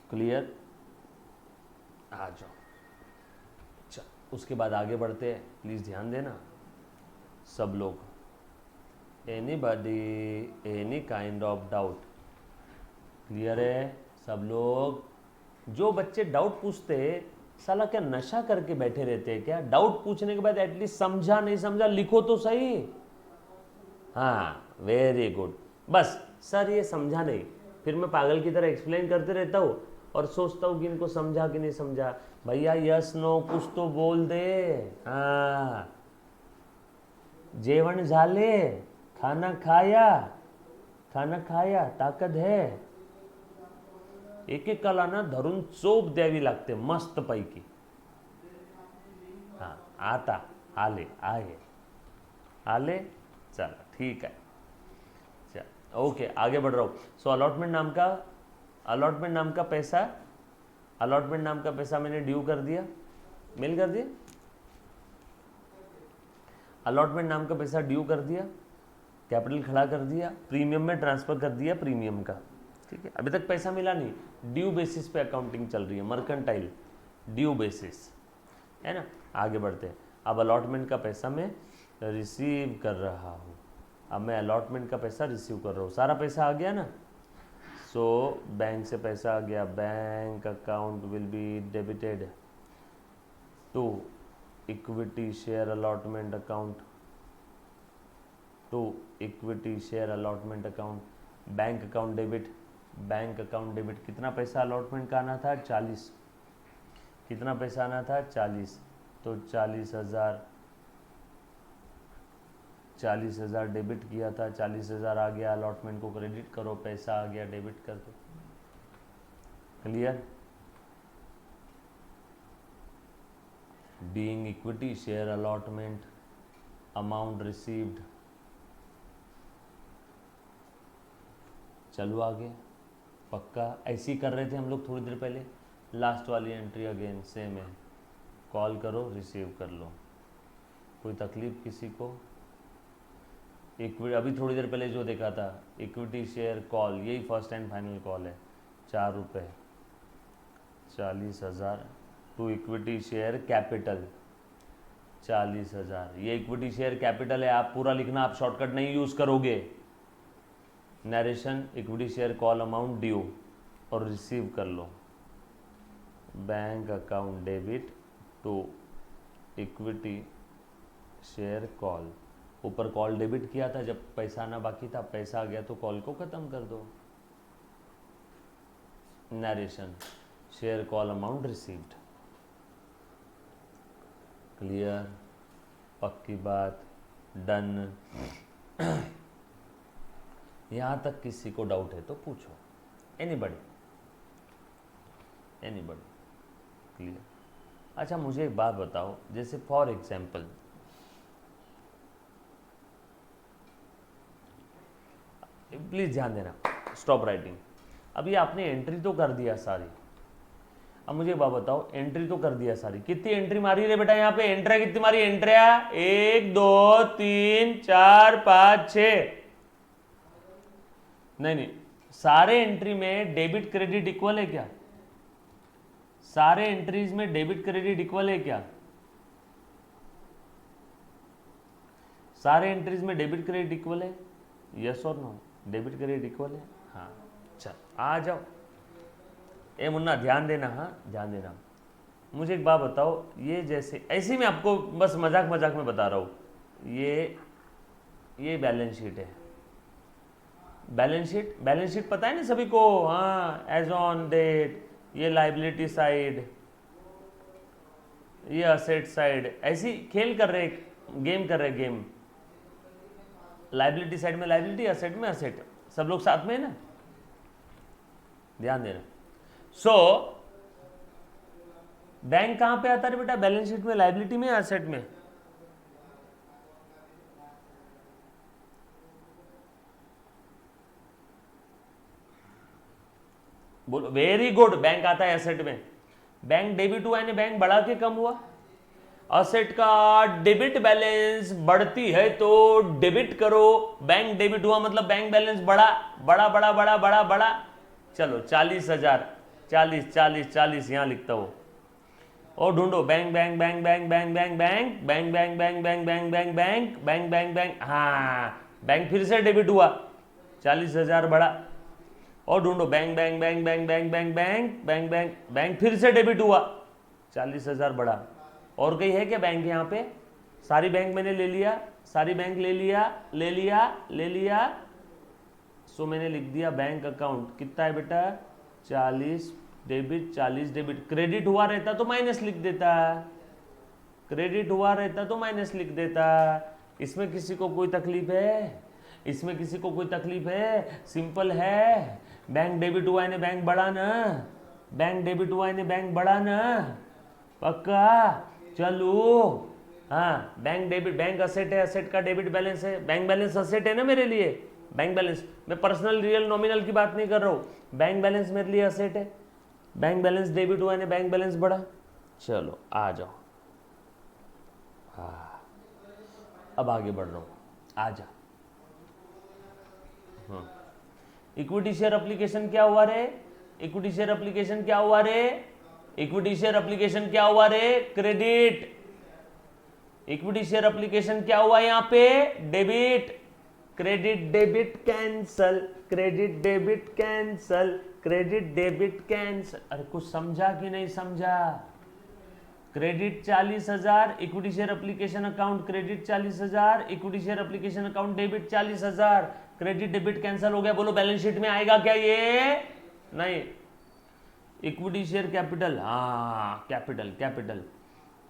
क्लियर? आ जाओ। उसके बाद आगे बढ़ते हैं, प्लीज़ ध्यान देना सब लोग। Anybody any kind of doubt? Clear है सब लोग? जो बच्चे डाउट पूछते साला क्या नशा करके बैठे रहते हैं क्या? डाउट पूछने के बाद एटलीस्ट समझा नहीं समझा लिखो तो सही। हाँ वेरी गुड। बस सर ये समझा नहीं, फिर मैं पागल की तरह एक्सप्लेन करते रहता हूँ और सोचता हूँ कि इनको समझा कि नहीं समझा। भैया यस नो कुछ तो बोल दे। हाँ जेवण झाले, खाना खाया ताकद है। एक एक कलाना धरून चोप द्यावी लागते मस्त पैकी। हाँ आता आले चल ठीक है, चल ओके आगे बढ़ रहा हूँ। सो अलॉटमेंट नाम का पैसा मैंने ड्यू कर दिया, मेल कर दिया। अलॉटमेंट नाम का पैसा ड्यू कर दिया, कैपिटल खड़ा कर दिया, प्रीमियम में ट्रांसफर कर दिया प्रीमियम का, ठीक है। अभी तक पैसा मिला नहीं, ड्यू बेसिस पे अकाउंटिंग चल रही है, मर्केंटाइल ड्यू बेसिस, है ना। आगे बढ़ते हैं। अब अलॉटमेंट का पैसा मैं रिसीव कर रहा हूँ। अब मैं अलॉटमेंट का पैसा रिसीव कर रहा हूँ, सारा पैसा आ गया ना। सो बैंक से पैसा आ गया, bank account will be debited to equity share allotment account, bank account debit. कितना पैसा अलॉटमेंट का आना था? 40। कितना पैसा आना था? 40। तो 40,000 डेबिट किया था, 40,000 आ गया, अलॉटमेंट को क्रेडिट करो, पैसा आ गया, डेबिट कर दो। Clear? Being equity share allotment amount received. चलो आगे, पक्का ऐसे ही कर रहे थे हम लोग थोड़ी देर पहले। लास्ट वाली एंट्री अगेन सेम है, कॉल करो रिसीव कर लो। कोई तकलीफ किसी को? इक्विटी अभी थोड़ी देर पहले जो देखा था, इक्विटी शेयर कॉल, यही फर्स्ट एंड फाइनल कॉल है। 4 रुपये 40,000 टू इक्विटी शेयर कैपिटल 40,000। ये इक्विटी शेयर कैपिटल है, आप पूरा लिखना, आप शॉर्टकट नहीं यूज़ करोगे। Narration equity share call amount due और रिसीव कर लो। Bank account debit to equity share call, ऊपर कॉल डेबिट किया था जब पैसा आना बाकी था, पैसा आ गया तो कॉल को ख़त्म कर दो। Narration, share call amount received. Clear, पक्की बात, डन। यहाँ तक किसी को डाउट है तो पूछो। Anybody, clear. अच्छा मुझे एक बात बताओ, जैसे फॉर एग्जाम्पल प्लीज ध्यान देना, स्टॉप राइटिंग। अभी आपने एंट्री तो कर दिया सारी, अब मुझे एक बात बताओ, एंट्री तो कर दिया सारी, कितनी एंट्री मारी रे बेटा? यहाँ पे एंट्रिया कितनी मारी? एंट्रिया 1 2 3 4 5 6। नहीं, सारे एंट्री में डेबिट क्रेडिट इक्वल है क्या? सारे एंट्रीज में डेबिट क्रेडिट इक्वल है क्या? सारे एंट्रीज में डेबिट क्रेडिट इक्वल है? यस और नो? डेबिट क्रेडिट इक्वल है? हाँ, चल आ जाओ। ए मुन्ना ध्यान देना, हाँ ध्यान देना। मुझे एक बात बताओ, ये जैसे ऐसे ही मैं आपको बस मजाक मजाक में बता रहा हूँ, ये बैलेंस शीट है। बैलेंस शीट पता है ना सभी को? हाँ, एज ऑन डेट, ये लाइबिलिटी साइड, ये असेट साइड, ऐसी खेल कर रहे, गेम कर रहे, गेम। लाइबिलिटी साइड में लाइबिलिटी, असेट में असेट, सब लोग साथ में है ना? ध्यान देना। सो बैंक कहां पे आता है बेटा? बैलेंस शीट में, लाइबिलिटी में, असेट में? बोलो, वेरी गुड। बैंक आता है एसेट में। बैंक डेबिट हुआ यानी बैंक बढ़ा के कम हुआ। असेट का डेबिट बैलेंस बढ़ती है तो डेबिट करो, बैंक डेबिट हुआ मतलब बैंक बैलेंस बढ़ा, बड़ा बड़ा बड़ा बड़ा बड़ा। चलो 40,000, 40 40 40 यहां लिखता हूं और ढूंढो bank bank bank bank bank bank bank bank bank bank bank bank bank bank bank bank bank. हाँ, बैंक फिर से डेबिट हुआ, 40,000 बढ़ा और ढूंढो bank bank bank bank bank bank bank bank bank bank फिर से डेबिट हुआ, 40,000 बढ़ा। और कहीं है क्या बैंक यहाँ पे? सारी बैंक मैंने ले लिया, सारी बैंक ले लिया। सो मैंने लिख दिया बैंक अकाउंट कितना है बेटा? 40 डेबिट, 40 डेबिट। क्रेडिट हुआ रहता तो माइनस लिख देता, क्रेडिट हुआ रहता तो माइनस लिख देता। इसमें किसी को कोई तकलीफ है? इसमें किसी को कोई तकलीफ है? सिंपल है। बैंक डेबिट हुआ है बैंक बढ़ा ना, बैंक डेबिट हुआ है बैंक बढ़ा ना, पक्का? चलो हाँ, बैंक डेबिट, बैंक असेट है, असेट का डेबिट बैलेंस है, बैंक बैलेंस असेट है ना मेरे लिए। बैंक बैलेंस, मैं पर्सनल रियल नॉमिनल की बात नहीं कर रहा हूँ, बैंक बैलेंस मेरे लिए असेट है। बैंक बैलेंस डेबिट हुआ है बैंक बैलेंस बढ़ा। चलो आ जाओ, हाँ अब आगे बढ़ रहा हूँ, आ जा। हाँ, इक्विटी शेयर एप्लीकेशन क्या हुआ रे? इक्विटी शेयर एप्लीकेशन क्या हुआ रे? इक्विटी शेयर एप्लीकेशन क्या हुआ रे? क्रेडिट। इक्विटी शेयर एप्लीकेशन क्या हुआ यहां पे? Debit. Credit debit cancel, credit debit cancel, credit debit cancel. अरे कुछ समझा कि नहीं समझा? Credit 40,000, equity share application account credit 40,000, equity share application account debit 40,000, credit debit cancel हो गया। बोलो बैलेंस शीट में आएगा क्या ये? नहीं। इक्विटी शेयर कैपिटल, हाँ capital capital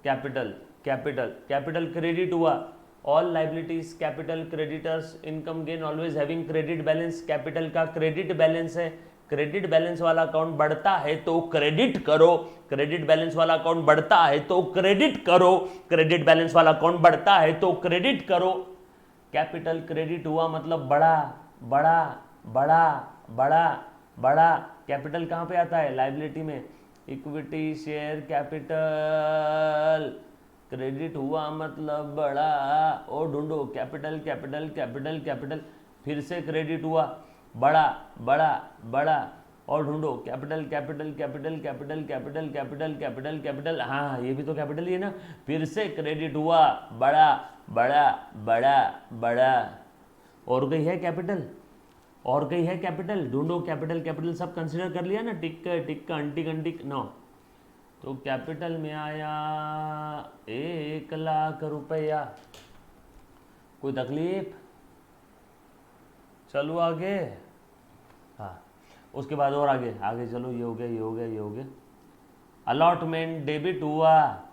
capital capital capital credit हुआ। All liabilities capital creditors income gain always having credit balance, capital का क्रेडिट बैलेंस है। क्रेडिट बैलेंस वाला अकाउंट बढ़ता है तो क्रेडिट करो, क्रेडिट बैलेंस वाला अकाउंट बढ़ता है तो क्रेडिट करो, क्रेडिट बैलेंस वाला अकाउंट बढ़ता है तो क्रेडिट करो। कैपिटल क्रेडिट हुआ मतलब बड़ा बड़ा बड़ा बड़ा बड़ा। कैपिटल कहां पे आता है? लाइबिलिटी में। इक्विटी शेयर कैपिटल क्रेडिट हुआ मतलब बड़ा, और ढूंढो कैपिटल कैपिटल कैपिटल कैपिटल, फिर से क्रेडिट हुआ, बड़ा बड़ा बड़ा, और ढूंढो capital capital capital capital capital capital capital capital, हाँ ये भी तो कैपिटल ही है ना। फिर से क्रेडिट हुआ, बड़ा बड़ा बड़ा बड़ा। और कहीं है कैपिटल? और कहीं है कैपिटल? ढूंढो कैपिटल कैपिटल सब कंसिडर कर लिया ना, टिक टिक अंटिक अंटिक नो। तो कैपिटल में आया 1 लाख रुपया, कोई तकलीफ? चलो आगे। हाँ, उसके बाद और आगे आगे चलो, ये हो गया, ये हो गया, ये हो गया। अलॉटमेंट डेबिट हुआ,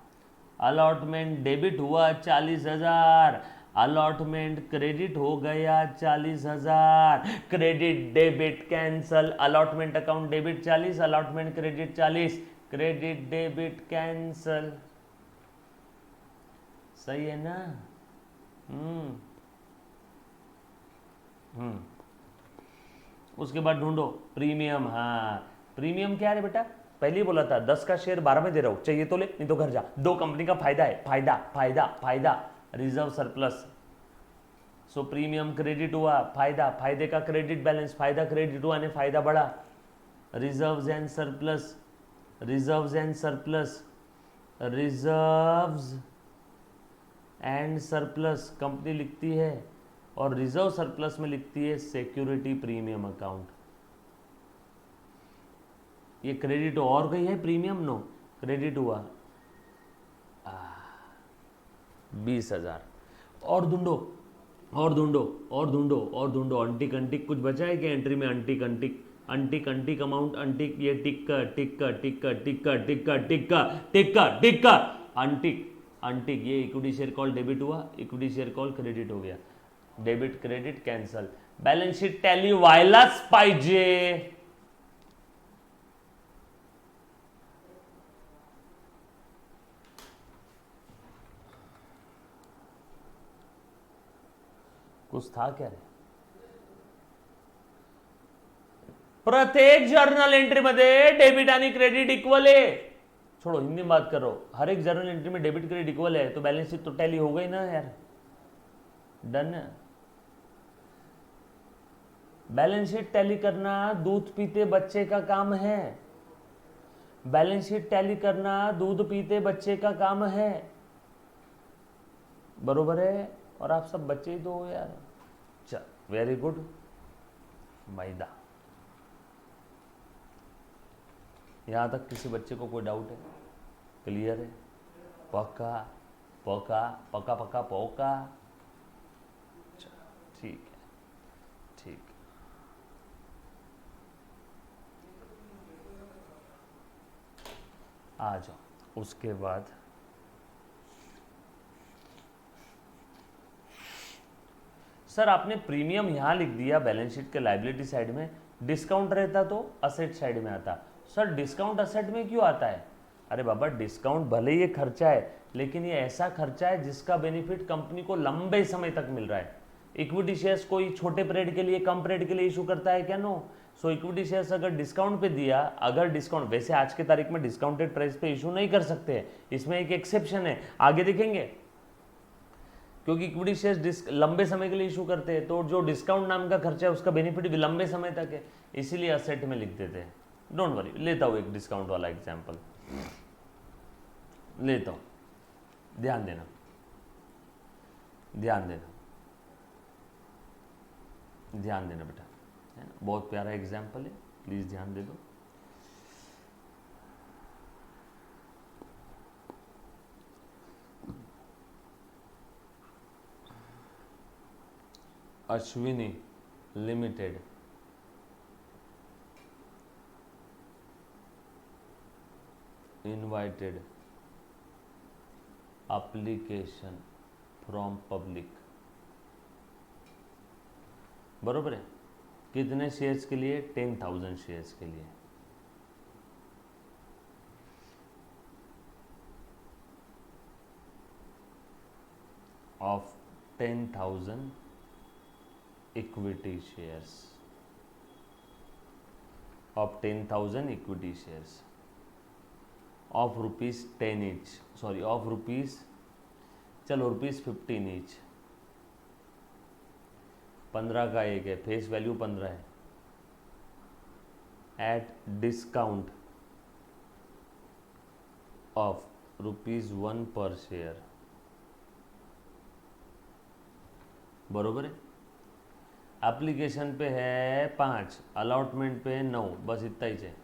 अलॉटमेंट डेबिट हुआ 40,000, अलॉटमेंट क्रेडिट हो गया 40,000, credit debit cancel, allotment account debit 40, allotment credit 40, credit debit cancel. सही है ना? उसके बाद ढूंढो प्रीमियम। हाँ, प्रीमियम क्या है बेटा? पहले ही बोला था 10 का शेयर 12 में दे रहा हूं, चाहिए तो ले, नहीं तो घर जा। दो कंपनी का फायदा है, फायदा फायदा फायदा, रिजर्व सरप्लस। सो प्रीमियम क्रेडिट हुआ, फायदा, फायदे का क्रेडिट बैलेंस, फायदा क्रेडिट हुआ ने फायदा बढ़ा। Reserves and surplus, reserves and surplus, reserves and surplus company लिखती है, और रिजर्व सरप्लस में लिखती है सिक्योरिटी प्रीमियम अकाउंट। ये क्रेडिट और गई है, प्रीमियम नो, क्रेडिट हुआ 20,000। और ढूंढो, और ढूंढो, और ढूंढो, और ढूंढो। अंटिक अंटिक कुछ बचा है क्या एंट्री में? अंटिक अंटिक, अंटिक अंटिक अमाउंट, अंटिक, ये टिक्का टिक्का टिक्का टिक्का टिक्का टिक्का टिक्का टिक्का, अंटिक अंटिक, ये इक्विटी शेयर कॉल डेबिट हुआ, इक्विटी शेयर कॉल क्रेडिट हो गया, debit credit cancel. Balance sheet tally व्हायलाच पाहिजे। कुछ था क्या रे? प्रत्येक जर्नल एंट्री मध्ये डेबिट आणि क्रेडिट इक्वल है। छोड़ो, हिंदी में बात कर रहा हूं। हर एक जर्नल एंट्री में डेबिट क्रेडिट इक्वल है, तो बैलेंस शीट तो टैली हो गई ना यार। डन। बैलेंस शीट टैली करना दूध पीते बच्चे का काम है। बैलेंस शीट टैली करना दूध पीते बच्चे का काम है, बरोबर है? और आप सब बच्चे ही तो हो यार। चल, वेरी गुड। मैदा, यहां तक किसी बच्चे को कोई डाउट है? क्लियर है? पक्का पक्का पक्का पक्का पक्का? ठीक है, ठीक है। आ जाओ। उसके बाद सर आपने प्रीमियम यहां लिख दिया बैलेंस शीट के लायबिलिटी साइड में, डिस्काउंट रहता तो असेट साइड में आता। सर डिस्काउंट असेट में क्यों आता है? अरे बाबा, डिस्काउंट भले ही ये खर्चा है, लेकिन ये ऐसा खर्चा है जिसका बेनिफिट कंपनी को लंबे समय तक मिल रहा है। इक्विटी शेयर्स कोई छोटे पीरियड के लिए, कम पीरियड के लिए इशू करता है क्या? नो। सो इक्विटी शेयर्स अगर डिस्काउंट पे दिया, अगर डिस्काउंट, वैसे आज के तारीख में डिस्काउंटेड प्राइस पे इशू नहीं कर सकते, इसमें एक एक्सेप्शन है, आगे देखेंगे। क्योंकि इक्विटी शेयर्स लंबे समय के लिए इशू करते हैं, तो जो डिस्काउंट नाम का खर्चा है उसका बेनिफिट भी लंबे समय तक है, इसीलिए असेट में लिख देते हैं। डोंट वरी, लेता हूं एक डिस्काउंट वाला एग्जांपल लेता हूं, ध्यान देना, ध्यान देना, ध्यान देना बेटा, है ना? बहुत प्यारा एग्जांपल है, प्लीज ध्यान दे दो। Ashwini limited invited application from public, बरोबर है? कितने शेयर्स के लिए? 10,000 शेयर्स के लिए। Of 10,000 equity shares, of 10,000 equity shares of ₹10 each, sorry of rupees, चलो ₹15 each, 15 का एक है, फेस वैल्यू 15 है, एट डिस्काउंट ऑफ ₹1 पर शेयर, बरोबर है? एप्लीकेशन पे है 5, अलॉटमेंट पे 9, बस इतना ही है।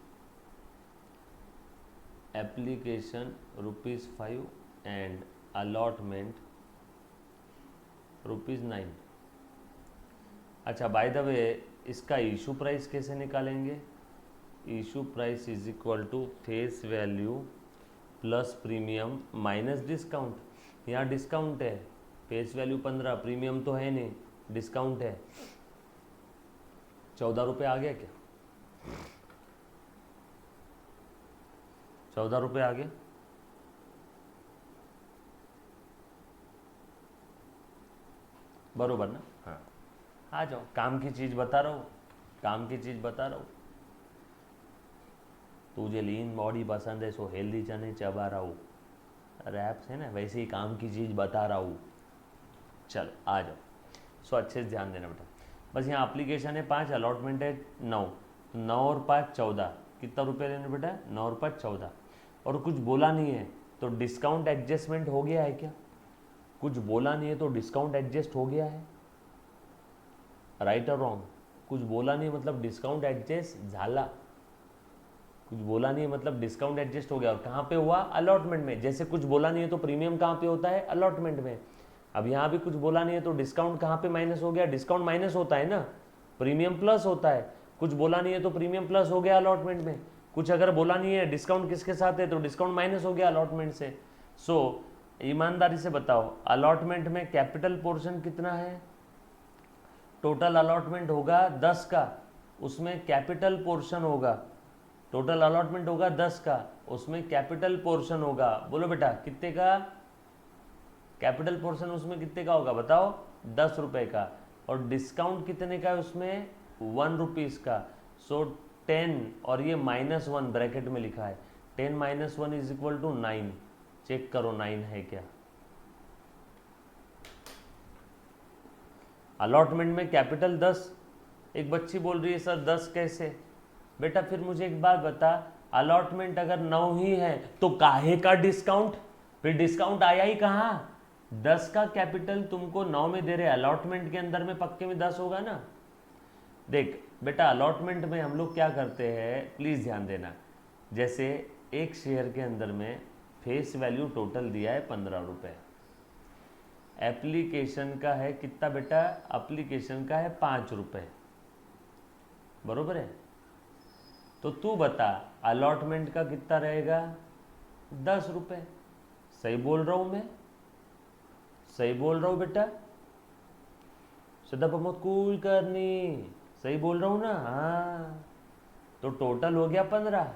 Application ₹5 and allotment ₹9। अच्छा, बाय द वे इसका इशू प्राइस कैसे निकालेंगे? Issue price is equal to face value plus premium minus discount. यहाँ डिस्काउंट है, फेस वैल्यू 15, प्रीमियम तो है नहीं, डिस्काउंट है। 14 रुपये आ गया क्या? 14 रुपये आ गया? बरोबर ना? हाँ, आ जाओ, काम की चीज़ बता रहा हूँ, काम की चीज़ बता रहा हूँ। तुझे लीन बॉडी पसंद है, सो हेल्दी चने चबा रहा हूँ, रैप्स है ना, वैसे ही काम की चीज़ बता रहा हूँ। चलो आ जाओ। सो अच्छे से ध्यान देना बेटा। बस यहाँ एप्लीकेशन है 5, अलॉटमेंट है 9, 9 और 5 14। कितना रुपये लेने बेटा? 9 और 5 14। और कुछ बोला नहीं है तो डिस्काउंट एडजस्टमेंट हो गया है क्या? कुछ बोला नहीं है तो डिस्काउंट एडजस्ट हो गया है, राइट और रॉन्ग? कुछ बोला नहीं मतलब डिस्काउंट एडजस्ट झाला, कुछ बोला नहीं है मतलब डिस्काउंट एडजस्ट हो गया। और कहाँ पे हुआ? अलॉटमेंट में। जैसे कुछ बोला नहीं है तो प्रीमियम कहाँ पे होता है? अलॉटमेंट में। अब यहाँ भी कुछ बोला नहीं है तो डिस्काउंट कहाँ पे माइनस हो गया? डिस्काउंट माइनस होता है ना, प्रीमियम प्लस होता है। कुछ बोला नहीं है तो प्रीमियम प्लस हो गया अलॉटमेंट में। कुछ अगर बोला नहीं है, डिस्काउंट किसके साथ है, तो डिस्काउंट माइनस हो गया अलॉटमेंट से। सो ईमानदारी से बताओ, अलॉटमेंट में कैपिटल पोर्शन कितना है? टोटल अलॉटमेंट होगा 10 का, उसमें कैपिटल पोर्शन होगा। टोटल अलॉटमेंट होगा 10 का, उसमें कैपिटल पोर्शन होगा। बोलो बेटा कितने का? कैपिटल पोर्शन उसमें कितने का होगा बताओ? 10 रुपए का। और डिस्काउंट कितने का है उसमें? 1 रुपीज़ का। सो 10 और ये -1 ब्रैकेट में लिखा है, 10 - 1 इज इक्वल टू 9। चेक करो 9 है क्या? अलॉटमेंट में कैपिटल 10। एक बच्ची बोल रही है सर 10 कैसे? बेटा फिर मुझे एक बात बता, अलॉटमेंट अगर 9 ही है तो काहे का डिस्काउंट? फिर डिस्काउंट आया ही कहाँ? 10 का कैपिटल तुमको 9 में दे रहे, अलॉटमेंट के अंदर में पक्के में 10 होगा ना। देख बेटा, अलॉटमेंट में हम लोग क्या करते हैं, प्लीज़ ध्यान देना। जैसे एक शेयर के अंदर में फेस वैल्यू टोटल दिया है 15 रुपये, एप्लीकेशन का है कितना बेटा? एप्लीकेशन का है 5 रुपये, बरोबर है? तो तू बता अलॉटमेंट का कितना रहेगा? 10 रुपये। सही बोल रहा हूँ मैं? सही बोल रहा हूँ बेटा? सदा प्रमोद कूल करनी, सही बोल रहा हूँ ना? हाँ, तो टोटल हो गया 15।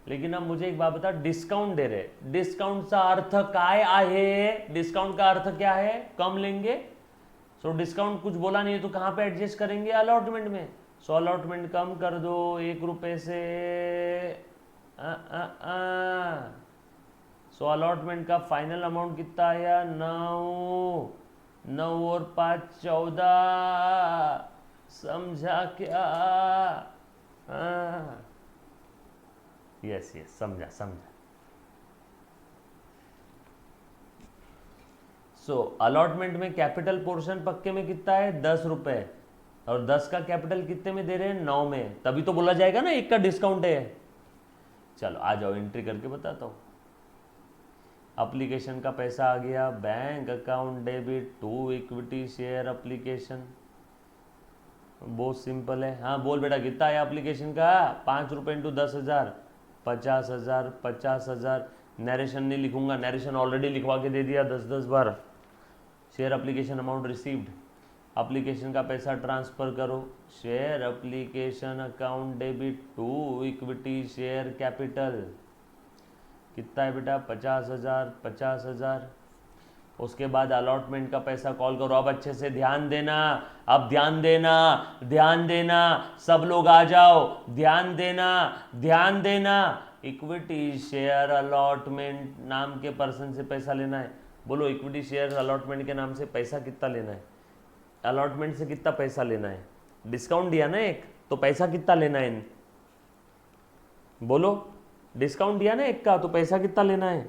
लेकिन अब मुझे एक बात बता, डिस्काउंट दे रहे, डिस्काउंट का अर्थ काय आहे? डिस्काउंट का अर्थ क्या है? कम लेंगे। सो डिस्काउंट कुछ बोला नहीं है तो कहाँ पे एडजस्ट करेंगे? अलॉटमेंट में। सो अलॉटमेंट कम कर दो 1 रुपये से। सो अलॉटमेंट का फाइनल अमाउंट कितना आया? 9, 9 और 5 14। समझा क्या? यस यस, समझा समझा। सो अलॉटमेंट में कैपिटल पोर्शन पक्के में कितना है? 10 रुपये। और 10 का कैपिटल कितने में दे रहे हैं? 9 में। तभी तो बोला जाएगा ना 1 का डिस्काउंट है। चलो आ जाओ, एंट्री करके बताता हूँ। एप्लीकेशन का पैसा आ गया, bank account debit to equity share application. बहुत सिंपल है। हाँ बोल बेटा कितना है एप्लीकेशन का? 5 रुपये इंटू 10,000, 50,000 50,000। नरेशन नहीं लिखूंगा, नरेशन ऑलरेडी लिखवा के दे दिया 10-10 बार। Share application amount received, application का पैसा ट्रांसफर करो। Share application account debit to equity share capital कितना है बेटा? 50,000 50,000। उसके बाद अलॉटमेंट का पैसा कॉल करो। अब अच्छे से ध्यान देना, अब ध्यान देना, ध्यान देना, सब लोग आ जाओ, ध्यान देना, ध्यान देना। इक्विटी शेयर अलॉटमेंट नाम के पर्सन से पैसा लेना है। बोलो इक्विटी शेयर अलॉटमेंट के नाम से पैसा कितना लेना है? अलॉटमेंट से कितना पैसा लेना है? डिस्काउंट दिया ना एक, तो पैसा कितना लेना है? बोलो, डिस्काउंट दिया ना 1 का, तो पैसा कितना लेना है?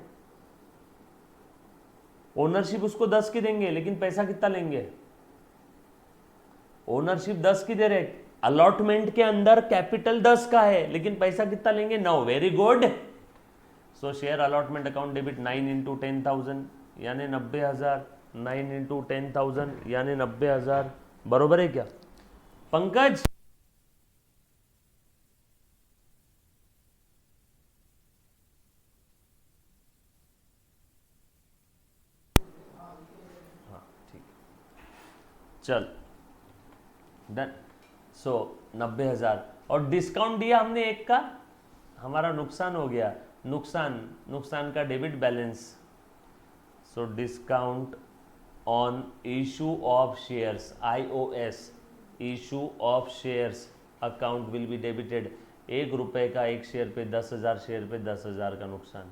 ओनरशिप उसको 10 की देंगे, लेकिन पैसा कितना लेंगे? ओनरशिप 10 की दे रहे, अलॉटमेंट के अंदर कैपिटल 10 का है, लेकिन पैसा कितना लेंगे? 9। Very good. सो शेयर अलॉटमेंट अकाउंट डेबिट 9 × 10,000 यानी 90,000। 9 इंटू 10,000 यानी 90,000, बरोबर है क्या पंकज? हाँ ठीक, चल डन। सो 90,000 और डिस्काउंट दिया हमने एक का, हमारा नुकसान हो गया, नुकसान का debit balance. So discount on issue of shares, IOS, issue of shares account will be debited. 1 रुपये का एक शेयर पे 10,000 शेयर पे 10,000 का नुकसान।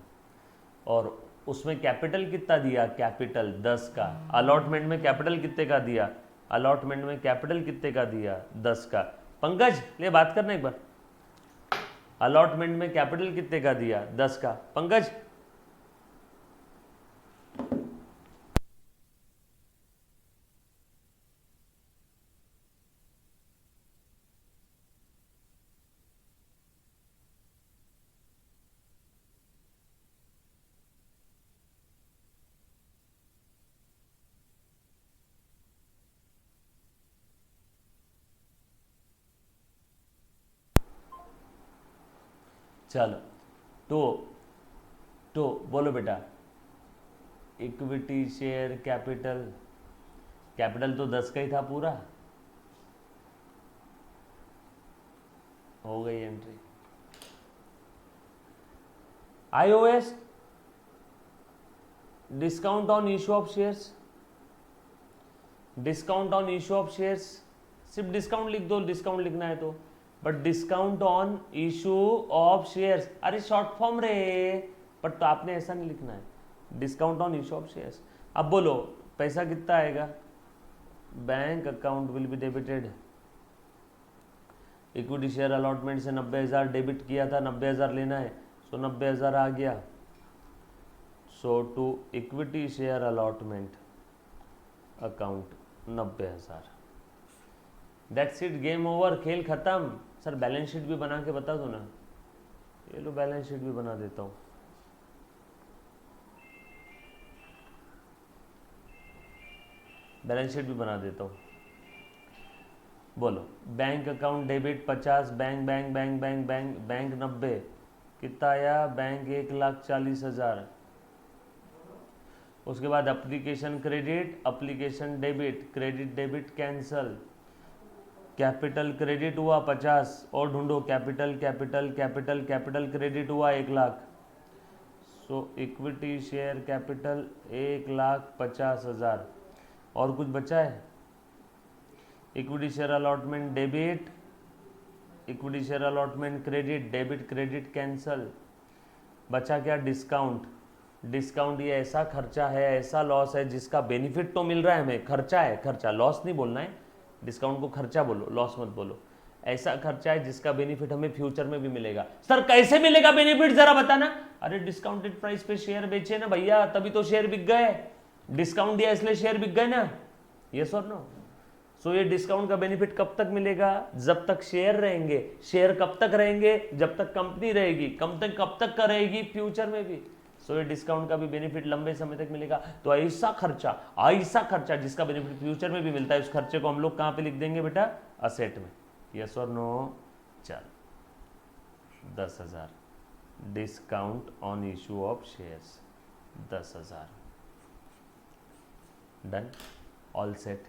और उसमें कैपिटल कितना दिया? कैपिटल 10 का। अलॉटमेंट में कैपिटल कितने का दिया? अलॉटमेंट में कैपिटल कितने का दिया? 10 का। पंकज ले बात करना एक बार, अलॉटमेंट में कैपिटल कितने का दिया? 10 का। पंकज चलो तो बोलो बेटा, इक्विटी शेयर कैपिटल, कैपिटल तो 10 का ही था पूरा, हो गई entry. IOS discount on issue of shares, discount on issue of shares, सिर्फ डिस्काउंट लिख दो, डिस्काउंट लिखना है तो, but discount on issue of shares, अरे शॉर्ट फॉर्म रे, बट तो आपने ऐसा नहीं लिखना है, discount on issue of shares. अब बोलो पैसा कितना आएगा? Bank account will be debited, equity share allotment से 90,000 डेबिट किया था, 90,000 लेना है, सो 90,000 आ गया। So to equity share allotment account 90,000। That's it, game over, खेल खत्म। सर बैलेंस शीट भी बना के बता दो ना, ये लो बैलेंस शीट भी बना देता हूँ। बैलेंस शीट भी बना देता हूँ। बोलो bank account debit 50, bank bank bank bank bank bank 90, कितना आया? बैंक 1,40,000। उसके बाद application credit, application debit, credit debit cancel, capital credit हुआ 50, और ढूंढो capital capital capital capital credit हुआ 1,00,000। सो इक्विटी शेयर कैपिटल 1,50,000। और कुछ बचा है? Equity share allotment debit, equity share allotment credit, debit credit cancel, बचा क्या? डिस्काउंट। डिस्काउंट ये ऐसा खर्चा है, ऐसा लॉस है जिसका बेनिफिट तो मिल रहा है हमें, खर्चा है, खर्चा, लॉस नहीं बोलना है, डिस्काउंट को खर्चा बोलो, लॉस मत बोलो। ऐसा खर्चा है जिसका बेनिफिट हमें फ्यूचर में भी मिलेगा। सर कैसे मिलेगा बेनिफिट जरा बताना? अरे डिस्काउंटेड प्राइस पे शेयर बेचे ना भैया, तभी तो शेयर बिक गए, डिस्काउंट दिया इसलिए शेयर बिक गए ना, यस और नो? सो ये डिस्काउंट का बेनिफिट कब तक मिलेगा? जब तक शेयर रहेंगे। शेयर कब तक रहेंगे? जब तक कंपनी रहेगी। कंपनी कब तक का रहेगी? फ्यूचर में भी। सो ये डिस्काउंट का भी बेनिफिट लंबे समय तक मिलेगा। तो ऐसा खर्चा जिसका बेनिफिट फ्यूचर में भी मिलता है, उस खर्चे को हम लोग कहां पे लिख देंगे बेटा? असेट में, यस और नो? चल 10,000 discount on issue of shares, 10,000 done, all set.